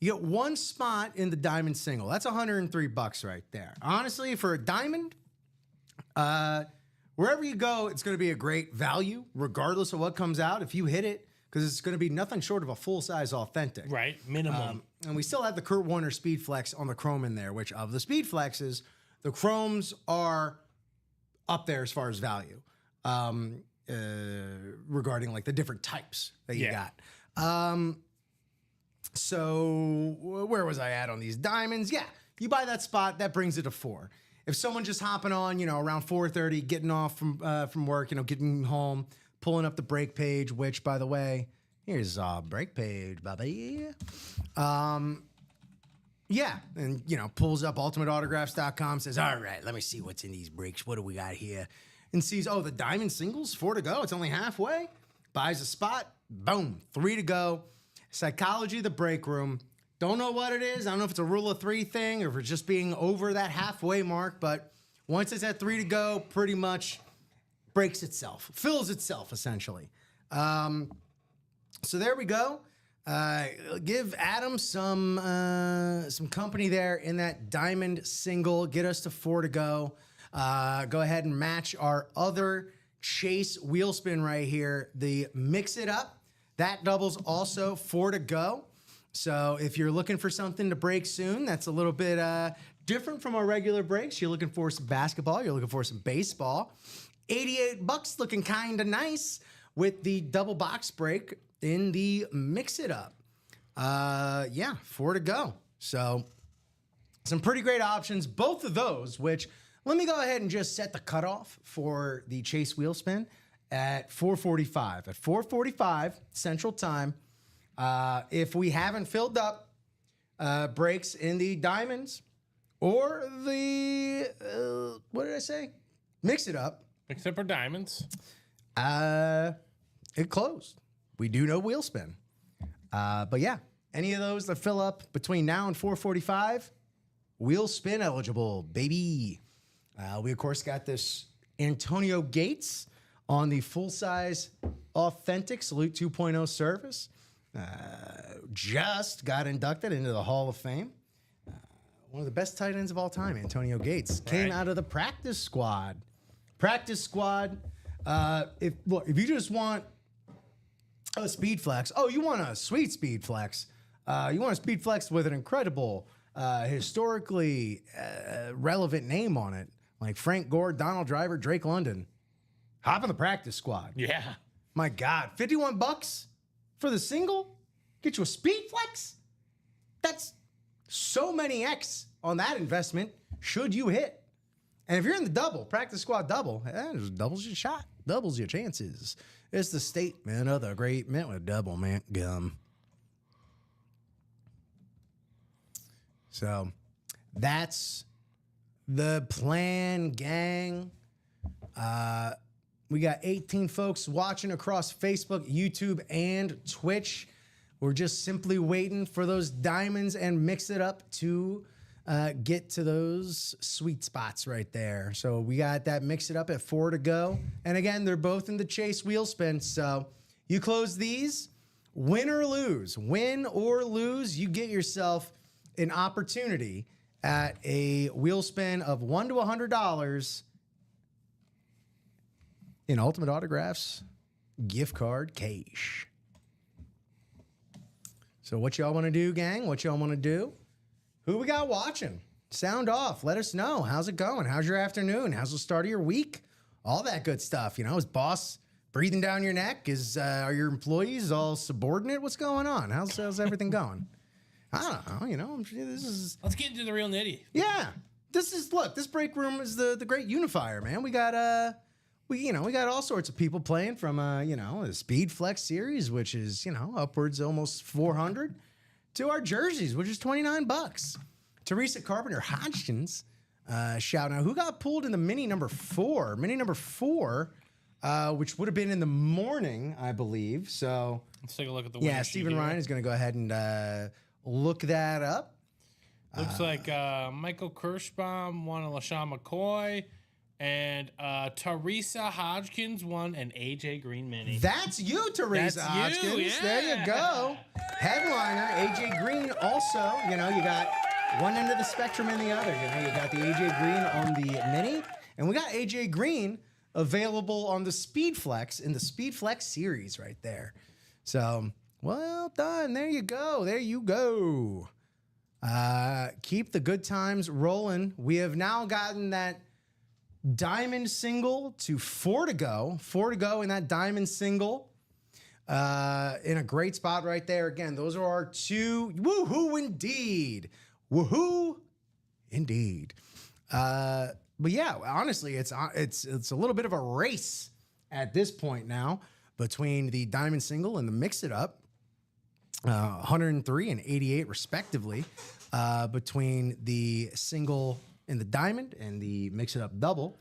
you get one spot in the diamond single. That's $103 right there. Honestly, for a diamond, wherever you go, it's going to be a great value, regardless of what comes out. If you hit it, because it's going to be nothing short of a full-size authentic. Right, minimum. And we still have the Kurt Warner Speed Flex on the chrome in there, which of the Speed Flexes, the chromes are up there as far as value regarding like the different types that you got. So where was I at on these diamonds? Yeah, you buy that spot, that brings it to 4. If someone just hopping on, around 4:30, getting off from work, getting home, pulling up the break page, which, by the way, here's a break page, baby. Yeah, and, pulls up ultimateautographs.com, says, all right, let me see what's in these breaks. What do we got here? And sees, the diamond singles, 4 to go. It's only halfway. Buys a spot. Boom, 3 to go. Psychology of the break room. Don't know what it is. I don't know if it's a rule of 3 thing or if it's just being over that halfway mark, but once it's at 3 to go, pretty much breaks itself, fills itself, essentially. So there we go. Give Adam some company there in that diamond single. Get us to 4 to go. Go ahead and match our other Chase wheel spin right here. The Mix It Up. That doubles also 4 to go. So if you're looking for something to break soon, that's a little bit different from our regular breaks. You're looking for some basketball. You're looking for some baseball. $88 looking kind of nice with the double box break in the Mix It Up. 4 to go. So some pretty great options, both of those, which let me go ahead and just set the cutoff for the Chase wheel spin at 4:45. At 4:45 Central Time, if we haven't filled up breaks in the diamonds or the, what did I say? Mix It Up. Except for diamonds. It closed. We do no wheel spin. But yeah, any of those that fill up between now and 4:45, wheel spin eligible, baby. We, of course, got this Antonio Gates on the full-size authentic Salute 2.0 service. Just got inducted into the Hall of Fame. One of the best tight ends of all time, Antonio Gates, came out of the practice squad. Practice squad. If you just want a speed flex, you want a sweet speed flex. You want a speed flex with an incredible, historically relevant name on it, like Frank Gore, Donald Driver, Drake London. Hop in the practice squad. Yeah. My God, $51 for the single? Get you a speed flex? That's so many X on that investment should you hit. And if you're in the double, practice squad double, it just doubles your shot, doubles your chances. It's the statement of the great mint with double mint gum. So that's the plan, gang. We got 18 folks watching across Facebook, YouTube, and Twitch. We're just simply waiting for those diamonds and Mix It Up to get to those sweet spots right there. So we got that Mix It Up at 4 to go. And again, they're both in the Chase wheel spin. So you close these, win or lose, you get yourself an opportunity at a wheel spin of $1 to $100 in Ultimate Autographs gift card cash. So what y'all want to do, gang? What y'all want to do? Who we got watching? Sound off. Let us know. How's it going? How's your afternoon? How's the start of your week? All that good stuff. Is boss breathing down your neck? Are your employees all subordinate? What's going on? How's everything going? I don't know. Let's get into the real nitty. Yeah. This break room is the great unifier, man. We got we got all sorts of people playing from the Speed Flex series, which is, upwards almost 400, to our jerseys, which is $29. Teresa Carpenter Hodgkins, shout out. Who got pulled in the mini number 4? Mini number 4 which would have been in the morning, I believe. So Let's take a look at the yeah, winner sheet Stephen here. Ryan is going to go ahead and look that up. Looks like Michael Kirschbaum won a LaShawn McCoy, and Teresa Hodgkins won an AJ Green mini. That's you, Teresa That's Hodgkins. you, There you go. Headliner, AJ Green. Also, you got one end of the spectrum and the other. You got the AJ Green on the mini, and we got AJ Green available on the Speed Flex in the Speed Flex series right there. So, well done. There you go. There you go. Keep the good times rolling. We have now gotten that diamond single to 4 to go. 4 to go in that diamond single. In a great spot right there. Again, those are our 2. Woohoo indeed. Woohoo indeed. But yeah, honestly, it's a little bit of a race at this point now between the diamond single and the mix it up. 103 and 88 respectively, between the single and the diamond and the mix it up double.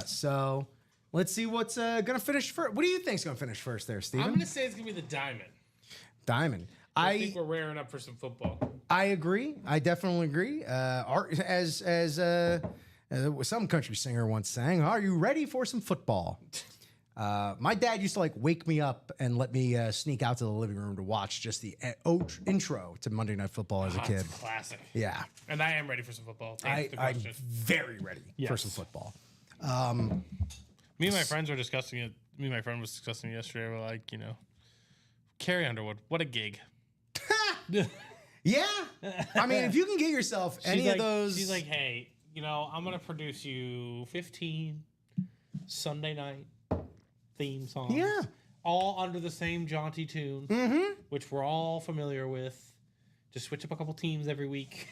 So let's see what's going to finish first. What do you think's going to finish first there, Steven? I'm going to say it's going to be the diamond. Diamond. I think we're raring up for some football. I agree. I definitely agree. As some country singer once sang, "Are you ready for some football?" My dad used to wake me up and let me sneak out to the living room to watch just the intro to Monday Night Football as a kid. Classic. Yeah, And I am ready for some football. I'm very ready for some football. Me and my friends were discussing it. Me and my friend was discussing it yesterday. We're like, Carrie Underwood, what a gig. Yeah, I mean, if you can get yourself any of those, she's like, hey, I'm gonna produce you 15 Sunday night theme songs. Yeah. All under the same jaunty tune, which we're all familiar with. Just switch up a couple teams every week.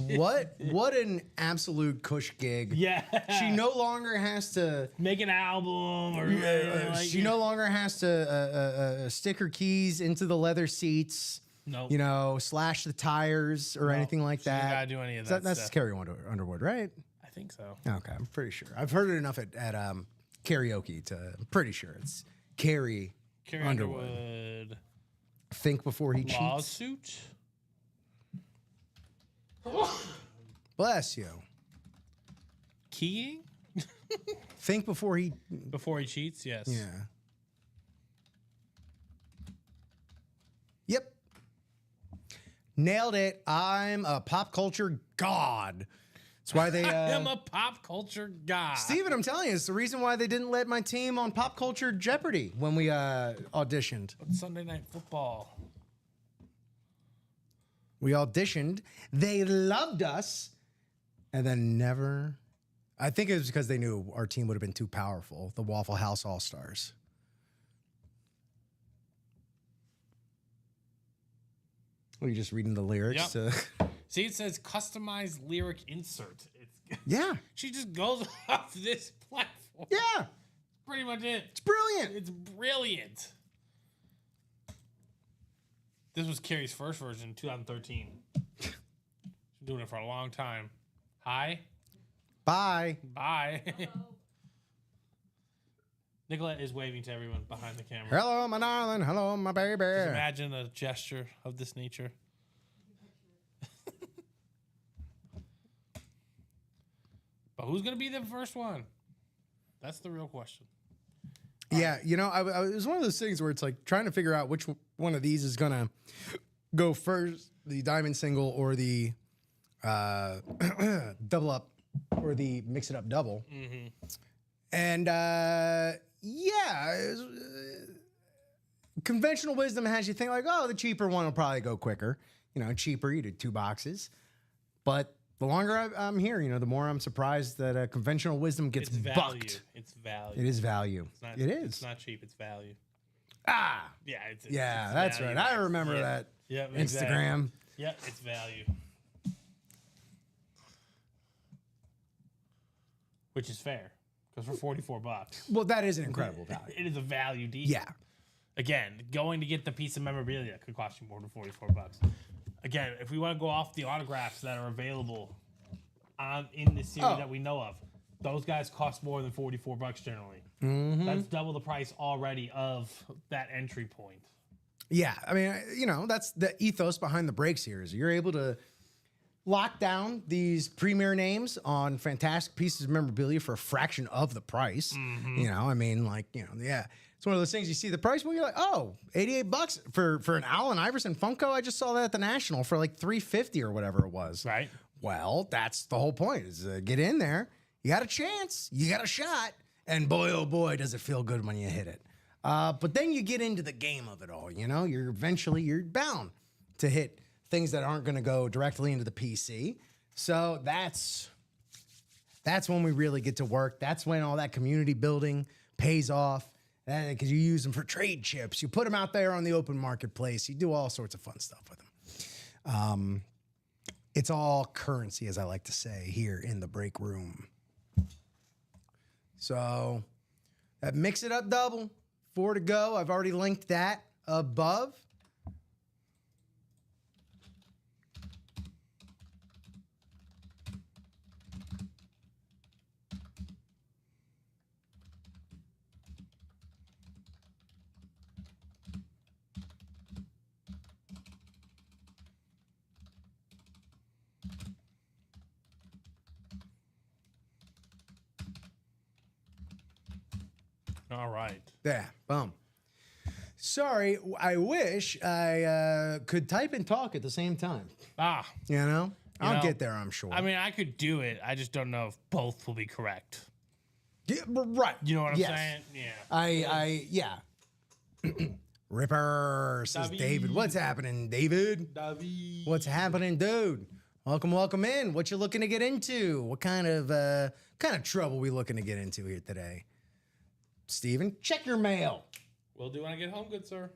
what an absolute cush gig. Yeah. She no longer has to make an album or she no longer has to stick her keys into the leather seats. No. Slash the tires or anything like that. She gotta do any of that. That's stuff. Carrie Underwood, right? I think so. Okay, I'm pretty sure. I've heard it enough at karaoke I'm pretty sure it's Carrie Underwood. Think before he cheats. Lawsuit. Bless you. Keying. Think before he cheats. Yes. Yeah. Yep. Nailed it. I'm a pop culture god. That's why they. I am a pop culture god. Steven, I'm telling you, it's the reason why they didn't let my team on Pop Culture Jeopardy when we auditioned. Sunday Night Football. We auditioned. They loved us, and then never. I think it was because they knew our team would have been too powerful. The Waffle House All Stars. Are you just reading the lyrics? Yep. See, it says customized lyric insert. Yeah. She just goes off this platform. Yeah. Pretty much it. It's brilliant. It's brilliant. This was Carrie's first version in 2013. She's been doing it for a long time. Hi. Bye. Bye. Nicolette is waving to everyone behind the camera. Hello, my darling. Hello, my baby. Just imagine a gesture of this nature. But who's going to be the first one? That's the real question. Yeah, it was one of those things where it's like trying to figure out which one of these is going to go first, the diamond single or the double up or the mix it up double. Mm-hmm. And conventional wisdom has you think the cheaper one will probably go quicker. Cheaper, you did 2 boxes. But the longer I'm here, the more I'm surprised that conventional wisdom gets bucked. It's value. It is value. It is. It's not cheap. It's value. Ah. Yeah. It's that's value. right. I remember that. Yeah. Instagram. Exactly. Yeah. It's value. Which is fair because for $44. Well, that is an incredible value. It is a value deal. Yeah. Again, going to get the piece of memorabilia could cost you more than $44. Again, if we want to go off the autographs that are available in the series that we know of, Those guys cost more than $44 generally. That's double the price already of that entry point. Yeah, I mean, that's the ethos behind the breaks here is you're able to lock down these premier names on fantastic pieces of memorabilia for a fraction of the price. I mean, yeah. It's one of those things you see the price when you're like, oh, $88 for an Allen Iverson Funko. I just saw that at the National for like $350 or whatever it was. Right. Well, that's the whole point is get in there. You got a chance. You got a shot. And boy, oh boy, does it feel good when you hit it. But then you get into the game of it all. You're bound to hit things that aren't going to go directly into the PC. So that's when we really get to work. That's when all that community building pays off. Because you use them for trade chips. You put them out there on the open marketplace. You do all sorts of fun stuff with them. It's all currency, as I like to say, here in the break room. So that Mix It Up double, 4 to go. I've already linked that above. All right. Yeah, boom. Sorry, I wish I could type and talk at the same time. I'll get there, I'm sure. I mean, I could do it. I just don't know if both will be correct. Yeah, right. You know what I'm saying? Yeah. Ripper says David. What's happening, David? What's happening, dude? Welcome in. What you looking to get into? What kind of trouble we looking to get into here today? Steven, check your mail. Will do when I get home, good sir.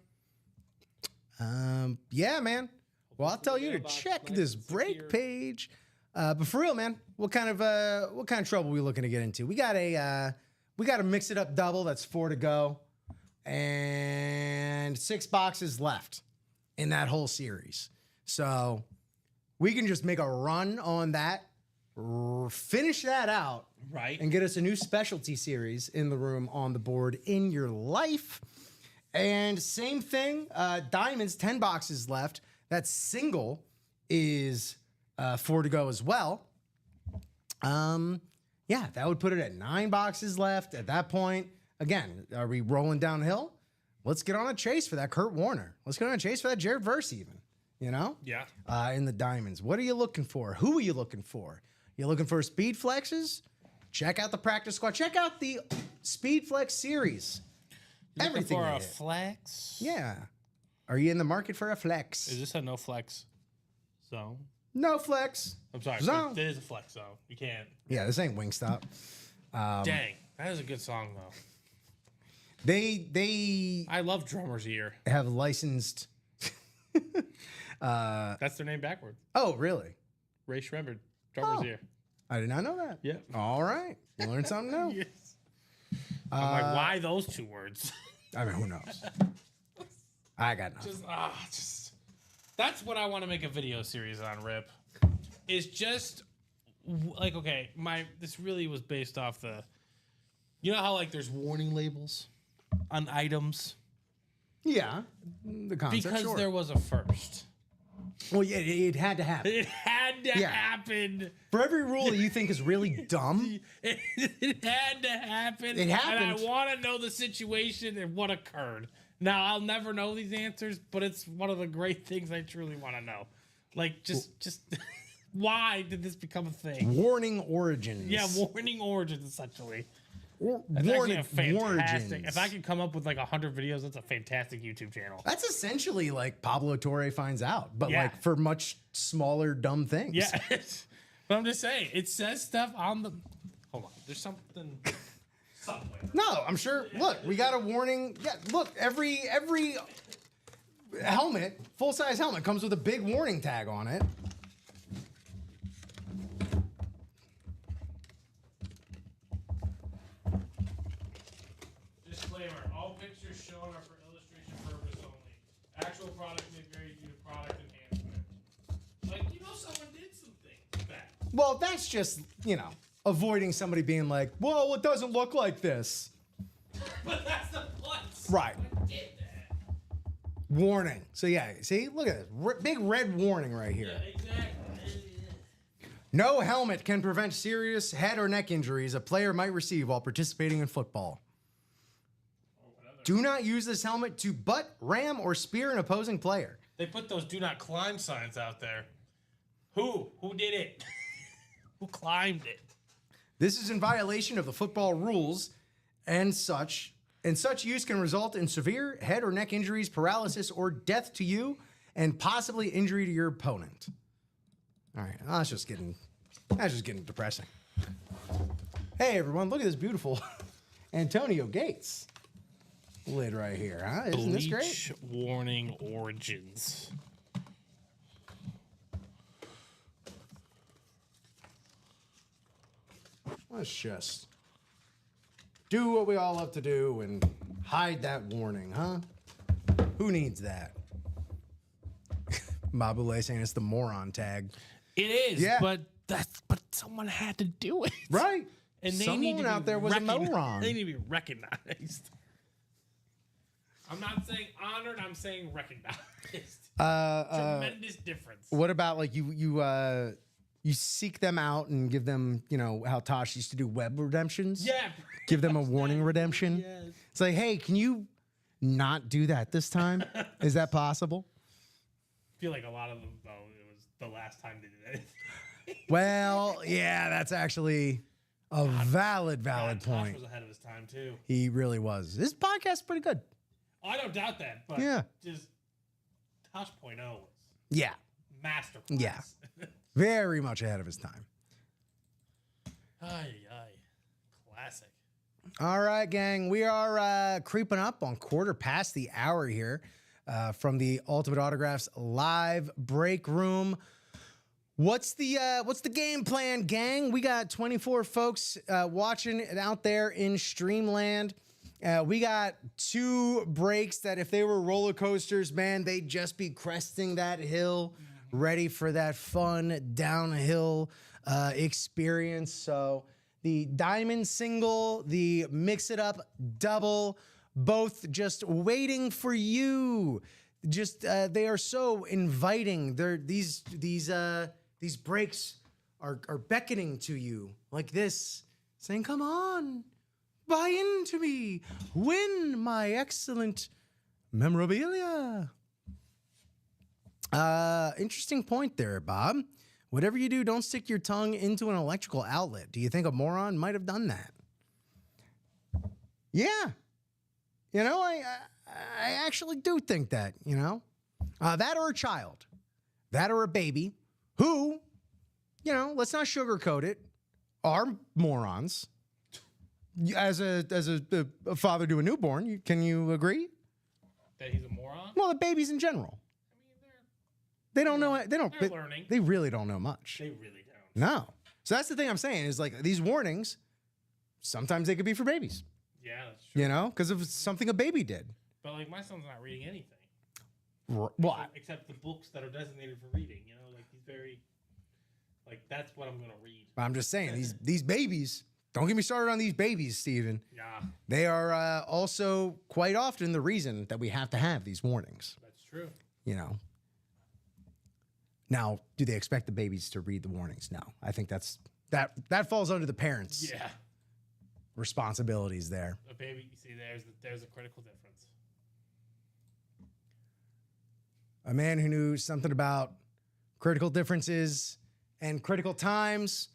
Yeah, man. Well, I'll tell you to check this break page. But for real, man, what kind of trouble we looking to get into? We got a Mix It Up double. That's 4 to go, and 6 boxes left in that whole series. So we can just make a run on that, finish that out. Right. And get us a new specialty series in the room on the board in your life. And same thing, Diamonds, 10 boxes left. That single is 4 to go as well. Yeah, that would put it at 9 boxes left. At that point, again, are we rolling downhill? Let's get on a chase for that Kurt Warner. Let's get on a chase for that Jared Verse even, Yeah. In the Diamonds. What are you looking for? Who are you looking for? You looking for speed flexes? Check out the practice squad. Check out the Speed Flex series. Everything for a flex? Yeah. Are you in the market for a flex? Is this a no flex zone? No flex. I'm sorry. Zone. It is a flex zone. You can't. Yeah, this ain't Wingstop. Dang. That is a good song, though. They I love Drummer's Ear. have licensed. That's their name backwards. Oh, really? Ray Shremmerd. Drummer's Ear. I did not know that. Yeah. All right. You learned something new. Yes. I'm like, why those 2 words? I mean, who knows? I got nothing. That's what I want to make a video series on, Rip. Is just like, okay, this really was based off you know how like there's warning labels on items? Yeah. The concept, Because sure. there was a first. Well, yeah, it had to happen. It had to happen. For every rule that you think is really dumb, It had to happen. It happened. And I want to know the situation and what occurred. Now, I'll never know these answers, but it's one of the great things I truly want to know. Like, just why did this become a thing? Warning origins. Yeah, warning origins, essentially. That's Warning actually a fantastic. origins. If I could come up with like 100 videos, that's a fantastic YouTube channel. That's essentially like Pablo Torre Finds Out, but Yeah. like for much smaller, dumb things. Yeah. But I'm just saying, it says stuff on the. Hold on. There's something. Somewhere. No, I'm sure. Look, we got a warning. Yeah, look, every helmet, full-size helmet, comes with a big warning tag on it. Disclaimer: all pictures shown are for illustration purpose only. Actual product may vary due to product enhancement. Like, someone did something back. Well, that's just, avoiding somebody being like, "Well, it doesn't look like this." But that's the point. Right. I did that. Warning. So yeah, see, look at this big red warning right here. Yeah, exactly. No helmet can prevent serious head or neck injuries a player might receive while participating in football. Do not use this helmet to butt, ram, or spear an opposing player. They put those "do not climb" signs out there. Who? Who did it? Who climbed it? This is in violation of the football rules and such use can result in severe head or neck injuries, paralysis, or death to you, and possibly injury to your opponent. All right, that's just getting depressing. Hey everyone, look at this beautiful Antonio Gates lid right here, huh? Isn't this great? Bleach warning origins. Let's just do what we all love to do and hide that warning, huh? Who needs that? Mabule saying it's the moron tag. It is, Yeah. but someone had to do it, Right. And they Someone need to be out there was a moron. They need to be recognized. I'm not saying honored. I'm saying recognized. Tremendous difference. What about like you seek them out and give them, you know, how Tosh used to do web redemptions? Yeah. Give them a warning redemption. Yes. It's like, hey, can you not do that this time? Is that possible? I feel like a lot of them, though, it was the last time they did anything. Well, yeah, that's actually a valid Tosh point. was ahead of his time, too. He really was. His podcast's pretty good. I don't doubt that, but Yeah. just Tosh.0 was Yeah, masterclass. Yeah. very much ahead of his time. Ay. Classic. All right, gang, we are creeping up on quarter past the hour here from the Ultimate Autographs live break room. What's the game plan, gang? We got 24 folks watching it out there in Streamland. We got 2 breaks that if they were roller coasters, man, they'd just be cresting that hill, ready for that fun downhill experience. So the Diamond Single, the Mix It Up Double, both just waiting for you. Just they are so inviting. These breaks are beckoning to you like this, saying, "Come on, buy into me, win my excellent memorabilia." Interesting point there, Bob. Whatever you do, don't stick your tongue into an electrical outlet. Do you think a moron might have done that? Yeah. You know, I actually do think that, you know. That or a child. That or a baby who, you know, let's not sugarcoat it, are morons. As a father to a newborn, can you agree? That he's a moron? Well, the babies in general. They don't know. They don't. They're learning. They really don't know much. They really don't. No. So that's the thing I'm saying is like these warnings. Sometimes they could be for babies. Yeah, that's true. You know, because of something a baby did. But like my son's not reading anything. What? Except the books that are designated for reading. You know, like he's very, like that's what I'm gonna read. I'm just saying these babies. Don't get me started on these babies, Steven. Yeah, They are also quite often the reason that we have to have these warnings. that's true. You know. Now, do they expect the babies to read the warnings? No. I think that falls under the parents' Yeah, responsibilities there. a baby. You see, there's a critical difference. A man who knew something about critical differences and critical times,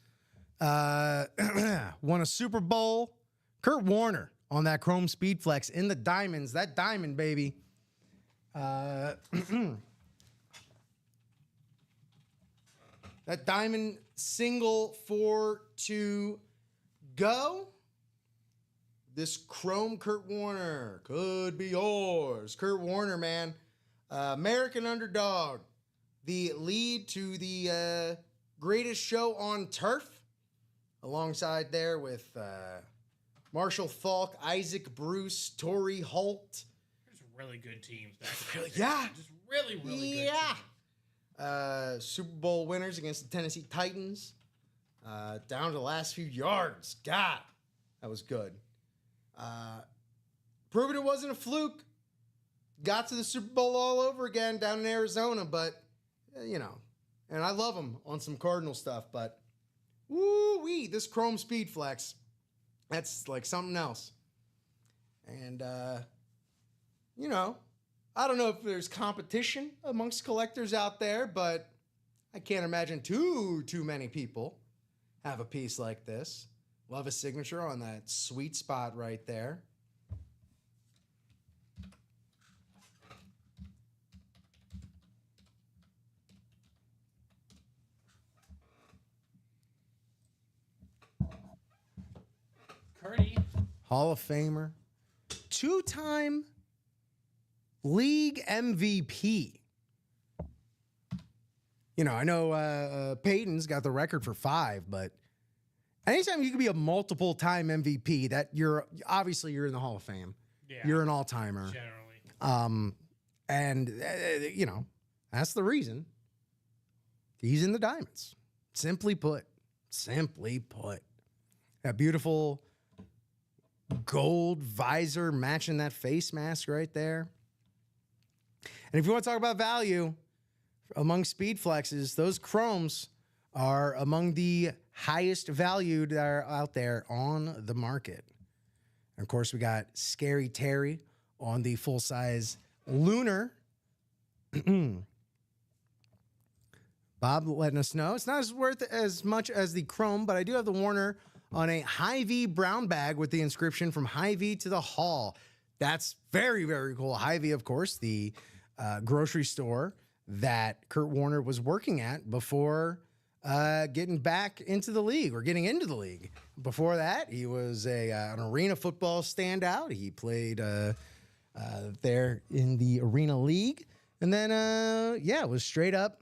won a Super Bowl. Kurt Warner on that Chrome Speedflex in the diamonds. That diamond, baby. That diamond single 4-2 go. This Chrome Kurt Warner could be yours. Kurt Warner, man. American Underdog. The lead to the greatest show on turf. Alongside there with Marshall Falk, Isaac Bruce, Torrey Holt. There's really good teams back then. Yeah. Just really good teams. Super Bowl winners against the Tennessee Titans. Down to the last few yards. God, that was good. Proving it wasn't a fluke. Got to the Super Bowl all over again down in Arizona, but, you know, and I love him on some Cardinal stuff, but woo-wee, this Chrome Speed Flex, that's like something else. And, you know, I don't know if there's competition amongst collectors out there, but I can't imagine too many people have a piece like this. Love his signature on that sweet spot right there. Curdy. Hall of Famer. 2-time league MVP. You know, I know Peyton's got the record for 5, but anytime you can be a multiple-time MVP, that you're in the Hall of Fame. Yeah. You're an all-timer. Generally. And you know, that's the reason he's in the diamonds. Simply put. That beautiful gold visor matching that face mask right there. And if you want to talk about value among speed flexes, those chromes are among the highest valued that are out there on the market. And of course, we got Scary Terry on the full-size Lunar. Bob letting us know it's not as worth as much as the chrome, but I do have the Warner on a Hy-Vee brown bag with the inscription from Hy-Vee to the Hall. That's very, very cool. Hy-Vee, of course, the grocery store that Kurt Warner was working at before getting back into the league or getting into the league. Before that, he was an arena football standout. He played there in the Arena League. And then, it was straight up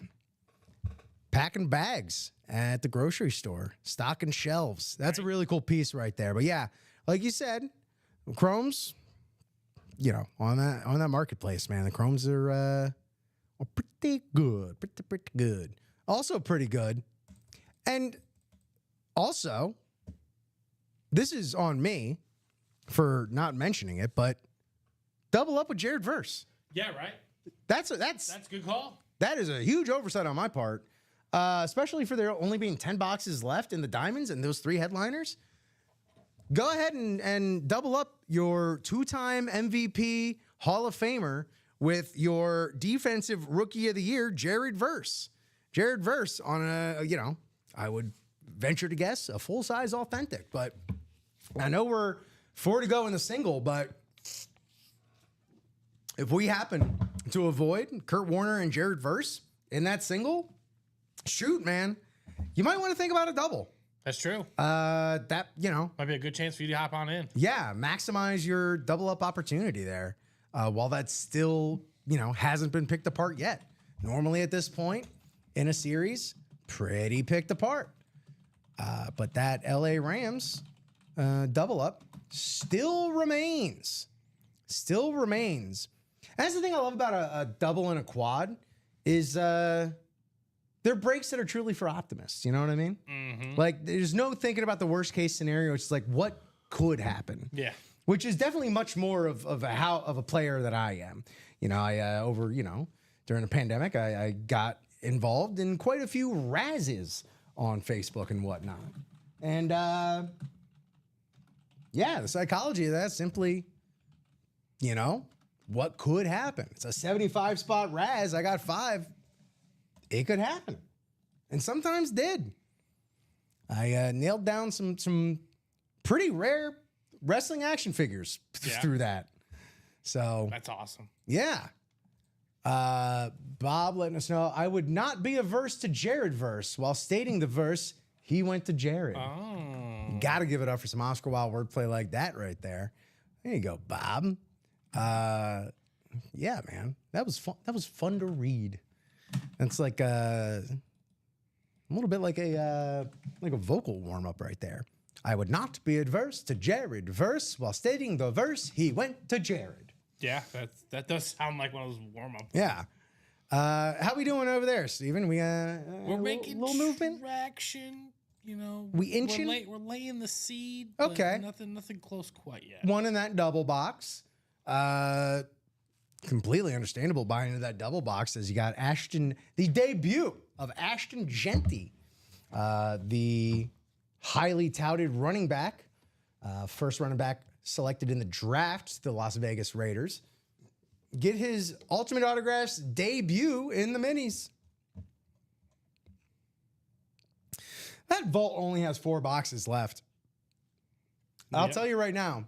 packing bags at the grocery store, stocking shelves. That's a really cool piece right there. But yeah, like you said, chromes, you know, on that marketplace, man, the chromes are pretty good, pretty good. Also pretty good. And also, this is on me for not mentioning it, but double up with Jared Verse. Yeah, right. That's a good call. That is a huge oversight on my part. Especially for there only being 10 boxes left in the diamonds and those 3 headliners. Go ahead and double up your 2-time MVP Hall of Famer with your defensive rookie of the year, Jared Verse. Jared Verse on I would venture to guess a full-size authentic, but I know we're 4 to go in the single, but if we happen to avoid Kurt Warner and Jared Verse in that single, shoot, man, you might want to think about a double. That's true. Might be a good chance for you to hop on in. Yeah, maximize your double up opportunity there. While that still, hasn't been picked apart yet. Normally at this point in a series, pretty picked apart. But that LA Rams double up still remains. That's the thing I love about a double and a quad is they're breaks that are truly for optimists. You know what I mean? Mm-hmm. Like, there's no thinking about the worst case scenario. It's like, what could happen? Yeah. Which is definitely much more of a player that I am. During the pandemic, I got involved in quite a few razzes on Facebook and whatnot. And the psychology of that simply, what could happen? It's a 75 spot razz. I got 5. It could happen. And sometimes did. I nailed down some pretty rare wrestling action figures through that. So that's awesome. Yeah. Bob letting us know, I would not be averse to Jared Verse. While stating the verse, he went to Jared. Oh. Got to give it up for some Oscar Wilde wordplay like that right there. There you go, Bob. Yeah, man. That was fun. That was fun to read. That's like a little bit like a vocal warm-up right there. I would not be adverse to Jared Verse. While stating the verse, he went to Jared. Yeah, that does sound like one of those warm-ups. Yeah. How we doing over there, Steven? We're making little movement. Traction. We inching? We're laying the seed. Okay. Nothing close quite yet. One in that double box. Completely understandable buying into that double box as you got the debut of Ashton Jeanty, the highly touted running back, first running back selected in the draft to the Las Vegas Raiders. Get his Ultimate Autographs debut in the minis. That vault only has 4 boxes left. I'll tell you right now,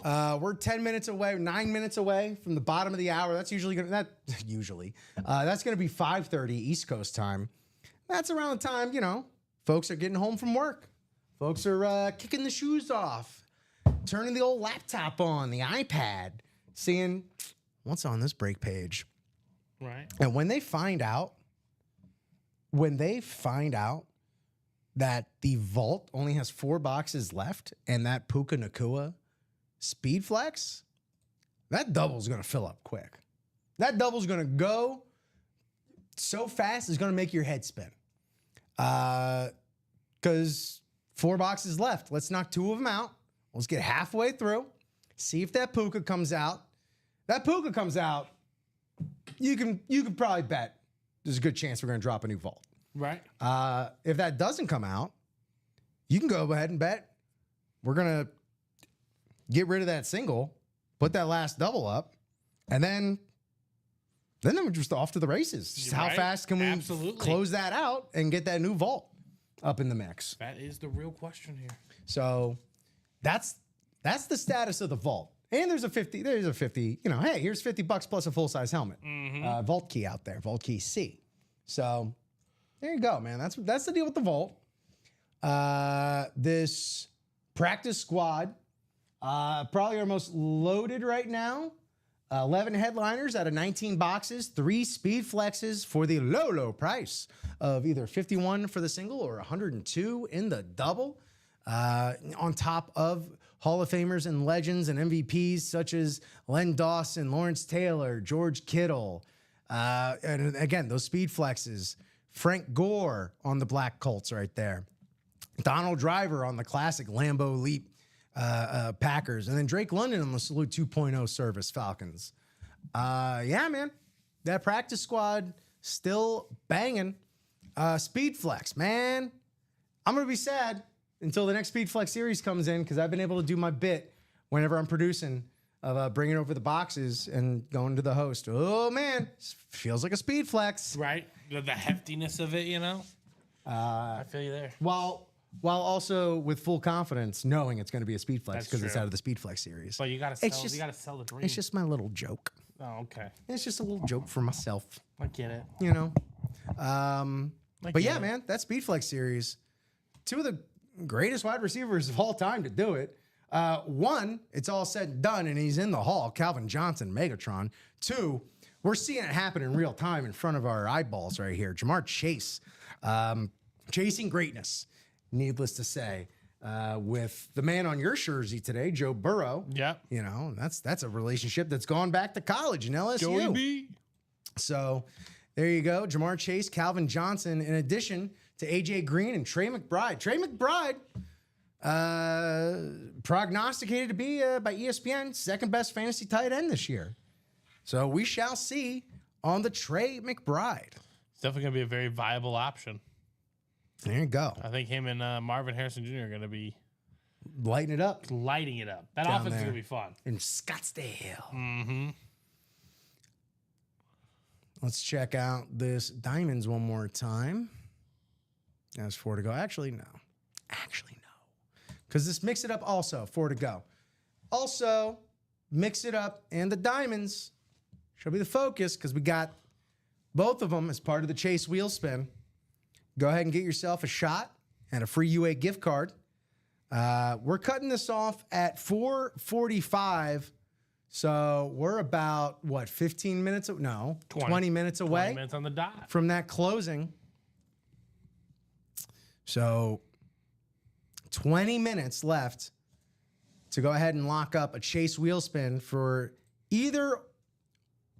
we're 10 minutes away, 9 minutes away from the bottom of the hour. That's usually going to, that's going to be 5:30 East Coast time. That's around the time, folks are getting home from work. Folks are kicking the shoes off, turning the old laptop on, the iPad, seeing what's on this break page. Right. And when they find out that the vault only has 4 boxes left and that Puka Nacua Speed Flex, that double's going to fill up quick. That double's going to go so fast it's going to make your head spin. Because 4 boxes left. Let's knock 2 of them out. Let's get halfway through. See if that Puka comes out. That Puka comes out, you can probably bet there's a good chance we're going to drop a new vault. Right. If that doesn't come out, you can go ahead and bet we're going to get rid of that single, put that last double up, and then we're just off to the races. Just how fast can we close that out and get that new vault up in the mix? That is the real question here. So that's the status of the vault. And there's a 50, hey, here's $50 plus a full-size helmet. Vault key out there, Vault Key C. So there you go, man. That's the deal with the vault. This practice squad, probably our most loaded right now. 11 headliners out of 19 boxes, 3 speed flexes for the low price of either 51 for the single or 102 in the double. On top of Hall of Famers and legends and MVPs such as Len Dawson, Lawrence Taylor, George Kittle. And again, those speed flexes. Frank Gore on the Black Colts right there. Donald Driver on the classic Lambeau Leap Packers. And then Drake London on the Salute 2.0 Service Falcons. Yeah, man. That practice squad still banging. Speed flex, man. I'm going to be sad until the next Speed Flex series comes in because I've been able to do my bit whenever I'm producing of bringing over the boxes and going to the host. Oh, man. Feels like a Speed Flex. Right. The heftiness of it, I feel you there. While also with full confidence knowing it's going to be a Speed Flex because it's out of the Speed Flex series. But you got to sell the dream. It's just my little joke. Oh, okay. It's just a little joke for myself. I get it. But yeah, man, that Speed Flex series, 2 of the greatest wide receivers of all time to do it. 1, it's all said and done, and he's in the hall, Calvin Johnson, Megatron. 2, we're seeing it happen in real time in front of our eyeballs right here. Jamar Chase, chasing greatness, needless to say, with the man on your jersey today, Joe Burrow. Yeah. That's a relationship that's gone back to college in LSU. Joey B. So there you go. Jamar Chase, Calvin Johnson, in addition to A.J. Green and Trey McBride. Trey McBride, prognosticated to be, by ESPN, second best fantasy tight end this year. So we shall see on the Trey McBride. It's definitely going to be a very viable option. There you go. I think him and Marvin Harrison Jr. are going to be lighting it up. That offense is going to be fun. In Scottsdale. Mm-hmm. Let's check out this Diamonds one more time. That's 4 to go. Actually, no. Because this Mix It Up also, 4 to go. Also, Mix It Up and the Diamonds shall be the focus because we got both of them as part of the Chase Wheel Spin. Go ahead and get yourself a shot and a free UA gift card. We're cutting this off at 4:45. So we're about, 15 minutes? No, 20 minutes away. 20 minutes on the dot. From that closing. So 20 minutes left to go ahead and lock up a Chase Wheel Spin for either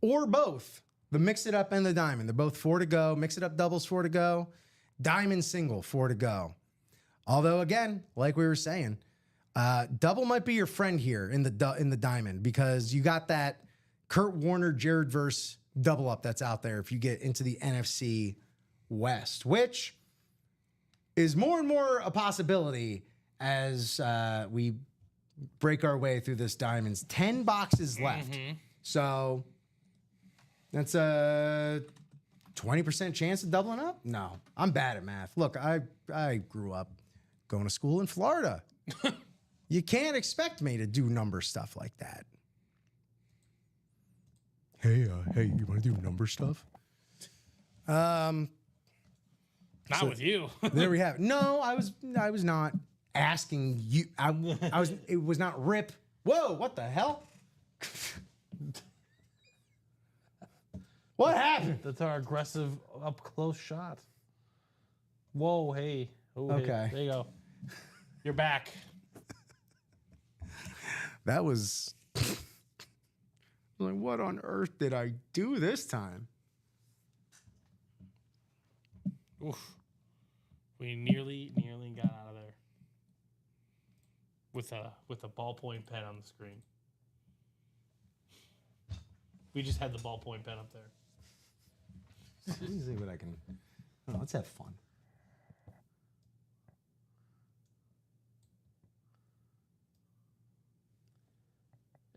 or both the Mix It Up and the Diamond. They're both 4 to go. Mix It Up doubles 4 to go. Diamond single 4 to go. Although, again, like we were saying, double might be your friend here in the diamond because you got that Kurt Warner, Jared Verse double up that's out there if you get into the NFC West, which is more and more a possibility as we break our way through this diamonds. 10 boxes left. So that's a 20% chance of doubling up? No, I'm bad at math. Look, I grew up going to school in Florida. You can't expect me to do number stuff like that. Hey, you want to do number stuff? Not with you. There we have it. No, I was not asking you. I was. It was not Rip. Whoa! What the hell? What happened? That's our aggressive up close shot. Whoa! Hey. Ooh, Okay. Hey, there you go. You're back. That was like, what on earth did I do this time? Oof. We nearly got out of there with a ballpoint pen on the screen. We just had the ballpoint pen up there. Let me see what I can. Oh, let's have fun.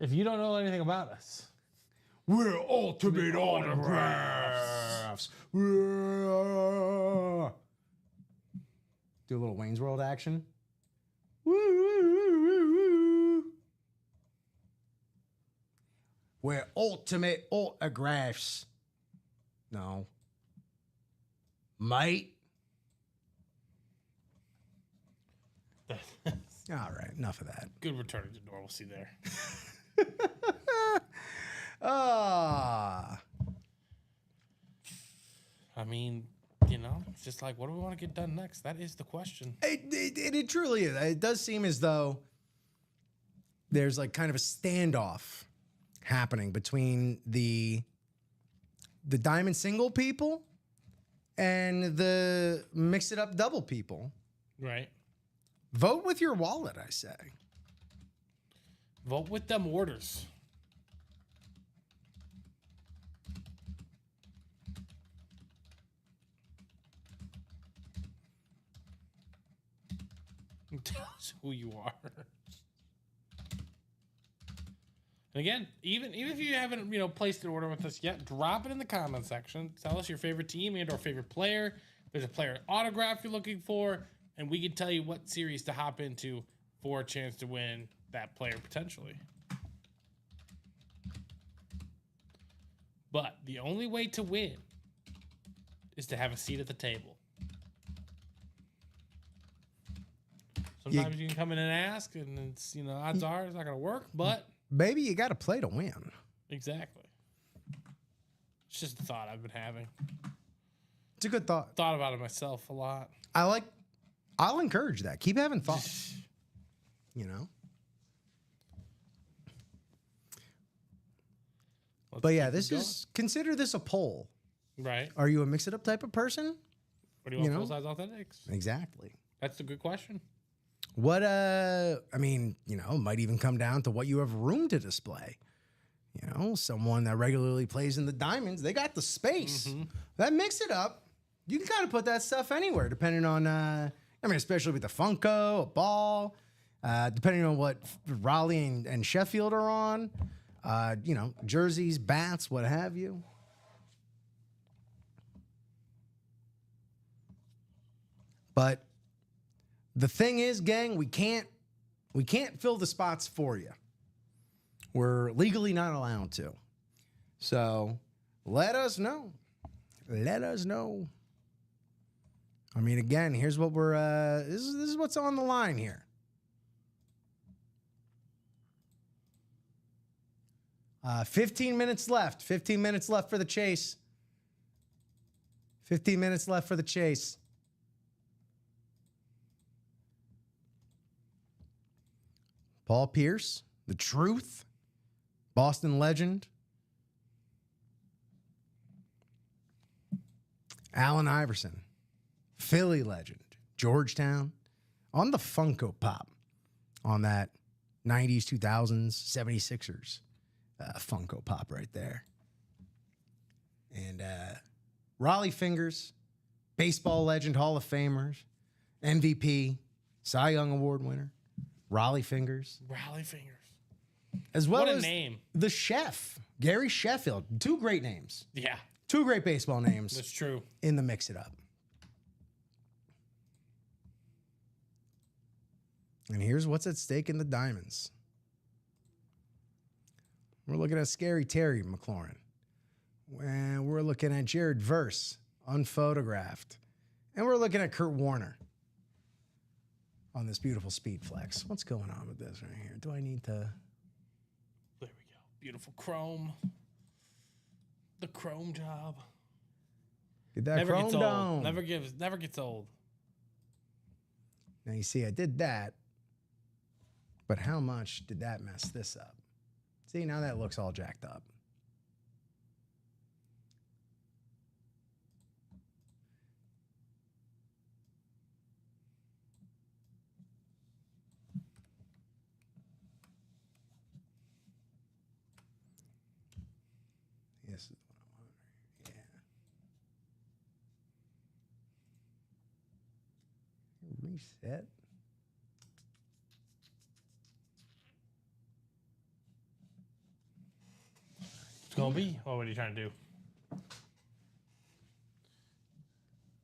If you don't know anything about us, We're ultimate autographs. Do a little Wayne's World action. We're ultimate autographs. No. Mate. All right, enough of that. good returning to normalcy there. Ah. I mean, it's just like, what do we want to get done next? That is the question. It truly is. It does seem as though there's like kind of a standoff happening between the diamond single people and the mix it up double people. Right. Vote with your wallet, I say. Vote with them orders. Tell us who you are. And again, even if you haven't placed an order with us yet, drop it in the comment section. Tell us your favorite team and or favorite player. If there's a player autograph you're looking for, and we can tell you what series to hop into for a chance to win that player potentially. But the only way to win is to have a seat at the table. Sometimes you can come in and ask, and it's, odds are it's not going to work, but... Baby, you got to play to win. Exactly. It's just a thought I've been having. It's a good thought. Thought about it myself a lot. I'll encourage that. Keep having thoughts. But yeah, consider this a poll. Right. Are you a mix it up type of person? Or do you want full-size authentics? Exactly. That's a good question. What, might even come down to what you have room to display. Someone that regularly plays in the diamonds, they got the space. Mm-hmm. That mix it up, you can kind of put that stuff anywhere, depending on, especially with the Funko, a ball, depending on what Raleigh and Sheffield are on, jerseys, bats, what have you. But the thing is, gang, we can't fill the spots for you. We're legally not allowed to. So let us know. Let us know. I mean, again, here's what we're this is what's on the line here. 15 minutes left. 15 minutes left for the chase. 15 minutes left for the chase. Paul Pierce, The Truth, Boston legend. Allen Iverson, Philly legend, Georgetown, on the Funko Pop on that 90s, 2000s, 76ers Funko Pop right there. And Raleigh Fingers, baseball legend, Hall of Famers, MVP, Cy Young Award winner, Raleigh Fingers. Raleigh Fingers. As well What a as name. the chef, Gary Sheffield. 2 great names. Yeah, 2 great baseball names that's true. in the Mix It Up. And here's what's at stake in the diamonds. We're looking at Scary Terry McLaurin. And we're looking at Jared Verse, unphotographed. And we're looking at Kurt Warner on this beautiful Speed Flex. What's going on with this right here? Do I need to... There we go. Beautiful chrome. The chrome job. Get that Never chrome gets old. down. Never gets old. Now you see, I did that. But how much did that mess this up? See, now that looks all jacked up. This is what I want. Yeah. Reset. It's gonna be. Oh, what are you trying to do?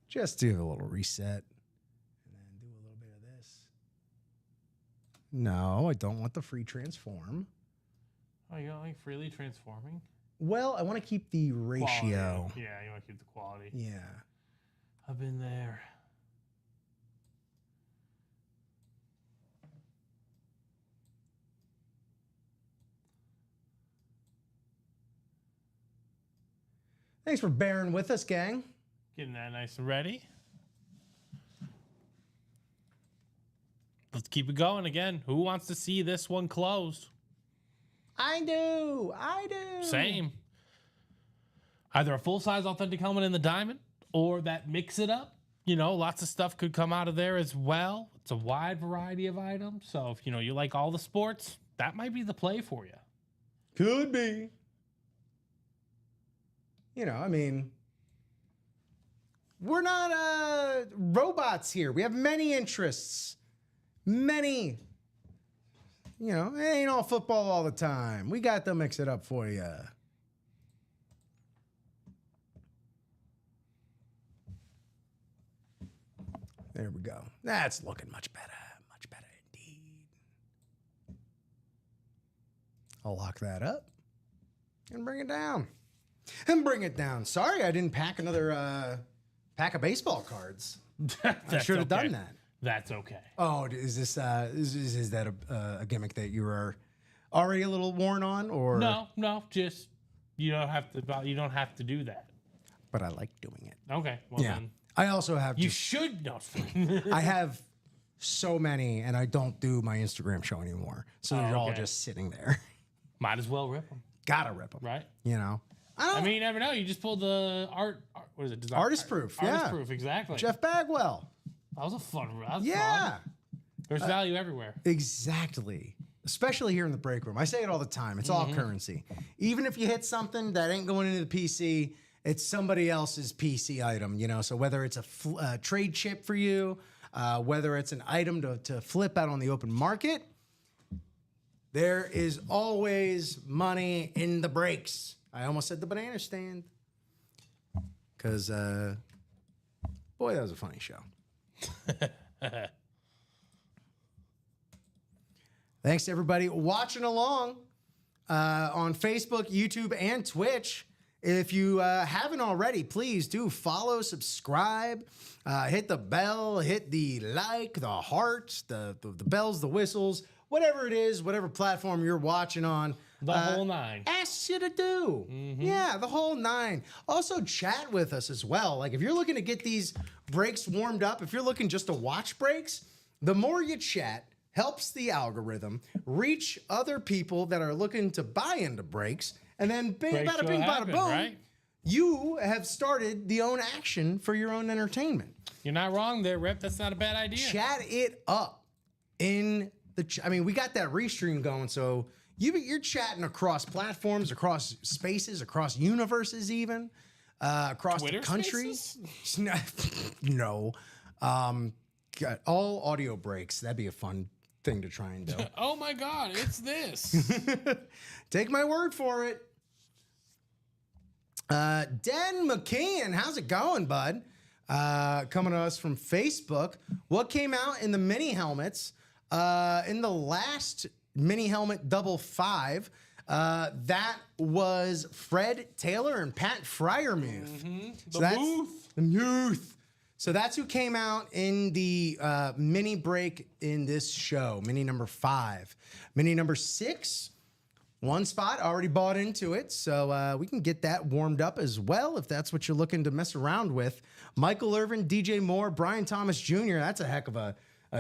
Just do a little reset. And then do a little bit of this. No, I don't want the free transform. Oh, you don't like freely transforming? Well, I want to keep the ratio. Quality. Yeah, you want to keep the quality. Yeah. I've been there. Thanks for bearing with us, gang. Getting that nice and ready. Let's keep it going again. Who wants to see this one closed? I do. I do. Same. Either a full-size authentic helmet in the diamond or that Mix It Up. You know, lots of stuff could come out of there as well. It's a wide variety of items. So if, you like all the sports, that might be the play for you. Could be. I mean, we're not robots here. We have many interests. Many. It ain't all football all the time. We got to mix it up for you. There we go. That's looking much better. Much better indeed. I'll lock that up and bring it down. Sorry, I didn't pack another pack of baseball cards. I should have done that. That's okay. Oh, is this is that a gimmick that you were already a little worn on, or No, just you don't have to do that. But I like doing it. Okay, well Yeah, then I also have. you should know. I have so many, and I don't do my Instagram show anymore, so they're all okay. just sitting there. Might as well rip them, Gotta rip them, right? I mean, you never know. You just pulled the what is it? Artist proof, Artist yeah. proof, exactly. Jeff Bagwell. That was a fun. That was Yeah. fun. There's value everywhere. Exactly. Especially here in the break room. I say it all the time. It's all currency. Even if you hit something that ain't going into the PC, it's somebody else's PC item, So whether it's a trade chip for you, whether it's an item to flip out on the open market, there is always money in the breaks. I almost said the banana stand. Because, boy, that was a funny show. Thanks to everybody watching along on Facebook, YouTube, and Twitch. If you haven't already, please do follow, subscribe, hit the bell, hit the like, the heart, the bells, the whistles, whatever it is, whatever platform you're watching on. The whole nine. Asks you to do. Yeah, the whole nine. Also, chat with us as well. Like, if you're looking to get these breaks warmed up, if you're looking just to watch breaks, the more you chat helps the algorithm reach other people that are looking to buy into breaks. And then, bing, bada boom, right? you have started the own action for your own entertainment. You're not wrong there, Rip. That's not a bad idea. Chat it up in the. I mean, we got that restream going, so you're chatting across platforms, across spaces, across universes, even across Twitter the country. Spaces? No, got all audio breaks. That'd be a fun thing to try and do. Oh my God, it's this. Take my word for it. Den McKeon, how's it going, bud? Coming to us from Facebook. What came out in the mini helmets in the last mini helmet double 5? That was Fred Taylor and Pat Fryermuth. The Muth. So that's who came out in the mini break in this show, mini number 5. Mini number 6, one spot, already bought into it. So we can get that warmed up as well if that's what you're looking to mess around with. Michael Irvin, DJ Moore, Brian Thomas Jr., that's a heck of a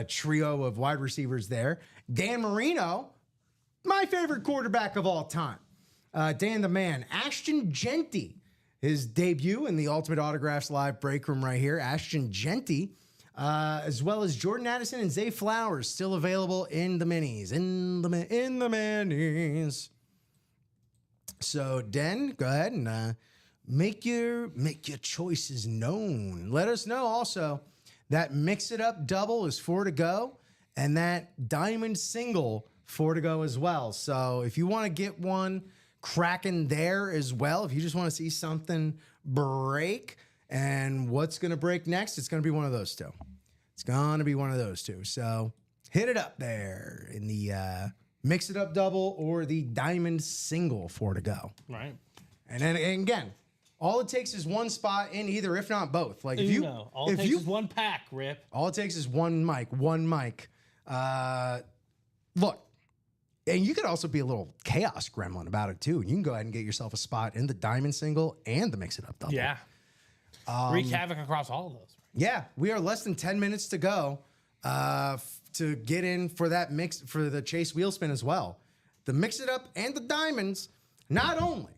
trio of wide receivers there. Dan Marino, my favorite quarterback of all time. Dan the Man. Ashton Genty, his debut in the Ultimate Autographs live break room right here. Ashton Genty, as well as Jordan Addison and Zay Flowers, still available in the minis. In the minis. So, Den, go ahead and make your choices known. Let us know also that Mix It Up double is 4 to go, and that Diamond single 4 to go as well. So if you want to get one cracking there as well, if you just want to see something break, and what's going to break next, it's going to be one of those two. It's going to be one of those two. So hit it up there in the Mix It Up double or the Diamond single 4 to go. Right. And then again, all it takes is one spot in either, if not both. Like if you, all it takes is one pack, Rip. all it takes is one mic. Look, and you could also be a little chaos gremlin about it too. And you can go ahead and get yourself a spot in the Diamond single and the Mix It Up double. Yeah. Wreak havoc across all of those. Yeah, we are less than 10 minutes to go to get in for that mix for the Chase wheel spin as well. The Mix It Up and the Diamonds, not only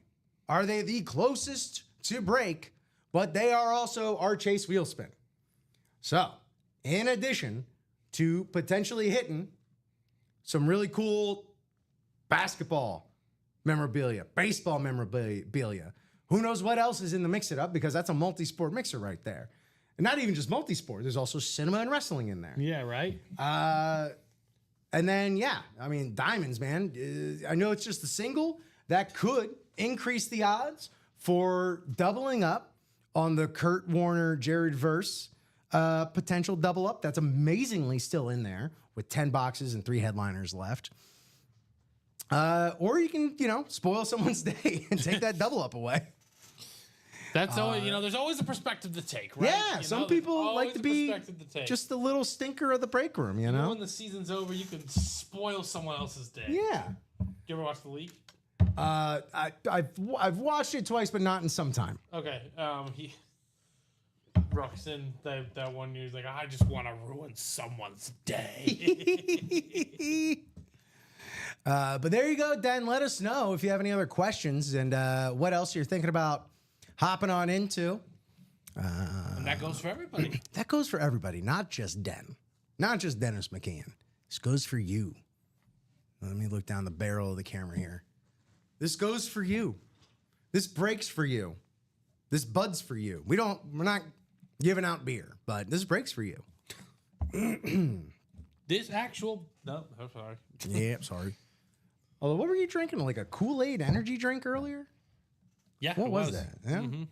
are they the closest to break, but they are also our Chase wheel spin. So, in addition to potentially hitting some really cool basketball memorabilia, baseball memorabilia, who knows what else is in the Mix It Up, because that's a multi-sport mixer right there. And not even just multi-sport, there's also cinema and wrestling in there. Yeah, right? And then, yeah, I mean, Diamonds, man. I know it's just a single. That could increase the odds for doubling up on the Kurt Warner, Jared Verse potential double up. That's amazingly still in there with 10 boxes and 3 headliners left. Or you can, spoil someone's day and take that double up away. That's always, there's always a perspective to take, right? Yeah, some people like to be to just the little stinker of the break room, you know? When the season's over, you can spoil someone else's day. Yeah. You ever watch The League? I've watched it twice, but not in some time. Okay. Ruxin, that one year, he's like, I just want to ruin someone's day. But there you go, Dan. Let us know if you have any other questions and what else you're thinking about hopping on into. And that goes for everybody. That goes for everybody, not just Den. Not just Dennis McCann. This goes for you. Let me look down the barrel of the camera here. This goes for you. This breaks for you. This buds for you. We're not giving out beer, but this breaks for you. No, I'm sorry. Yeah, sorry. Although, what were you drinking? Like a Kool-Aid energy drink earlier? Yeah, What was that? Yeah. Mm-hmm.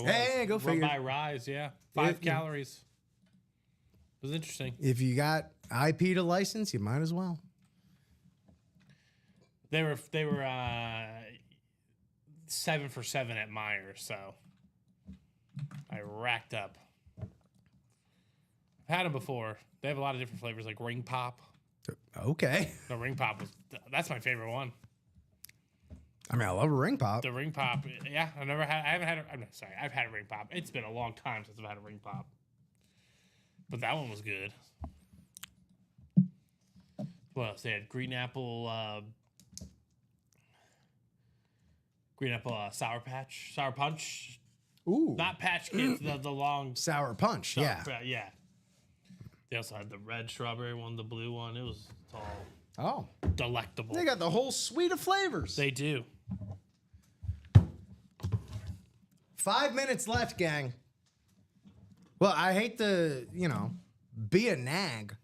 Hey, go figure. By Rise, yeah. 5 calories. It was interesting. If you got IP to license, you might as well. They were 7 for 7 at Myers, so I racked up. I've had them before. They have a lot of different flavors, like Ring Pop. Okay. The Ring Pop that's my favorite one. I mean, I love a Ring Pop. The Ring Pop, yeah. I've had a Ring Pop. It's been a long time since I've had a Ring Pop. But that one was good. What else? They had green apple Sour Punch. Ooh. Not Patch Kids, the long. Sour Punch. Yeah. Yeah. They also had the red strawberry one, the blue one. It was Oh. all delectable. They got the whole suite of flavors. They do. 5 minutes left, gang. Well, I hate to, be a nag.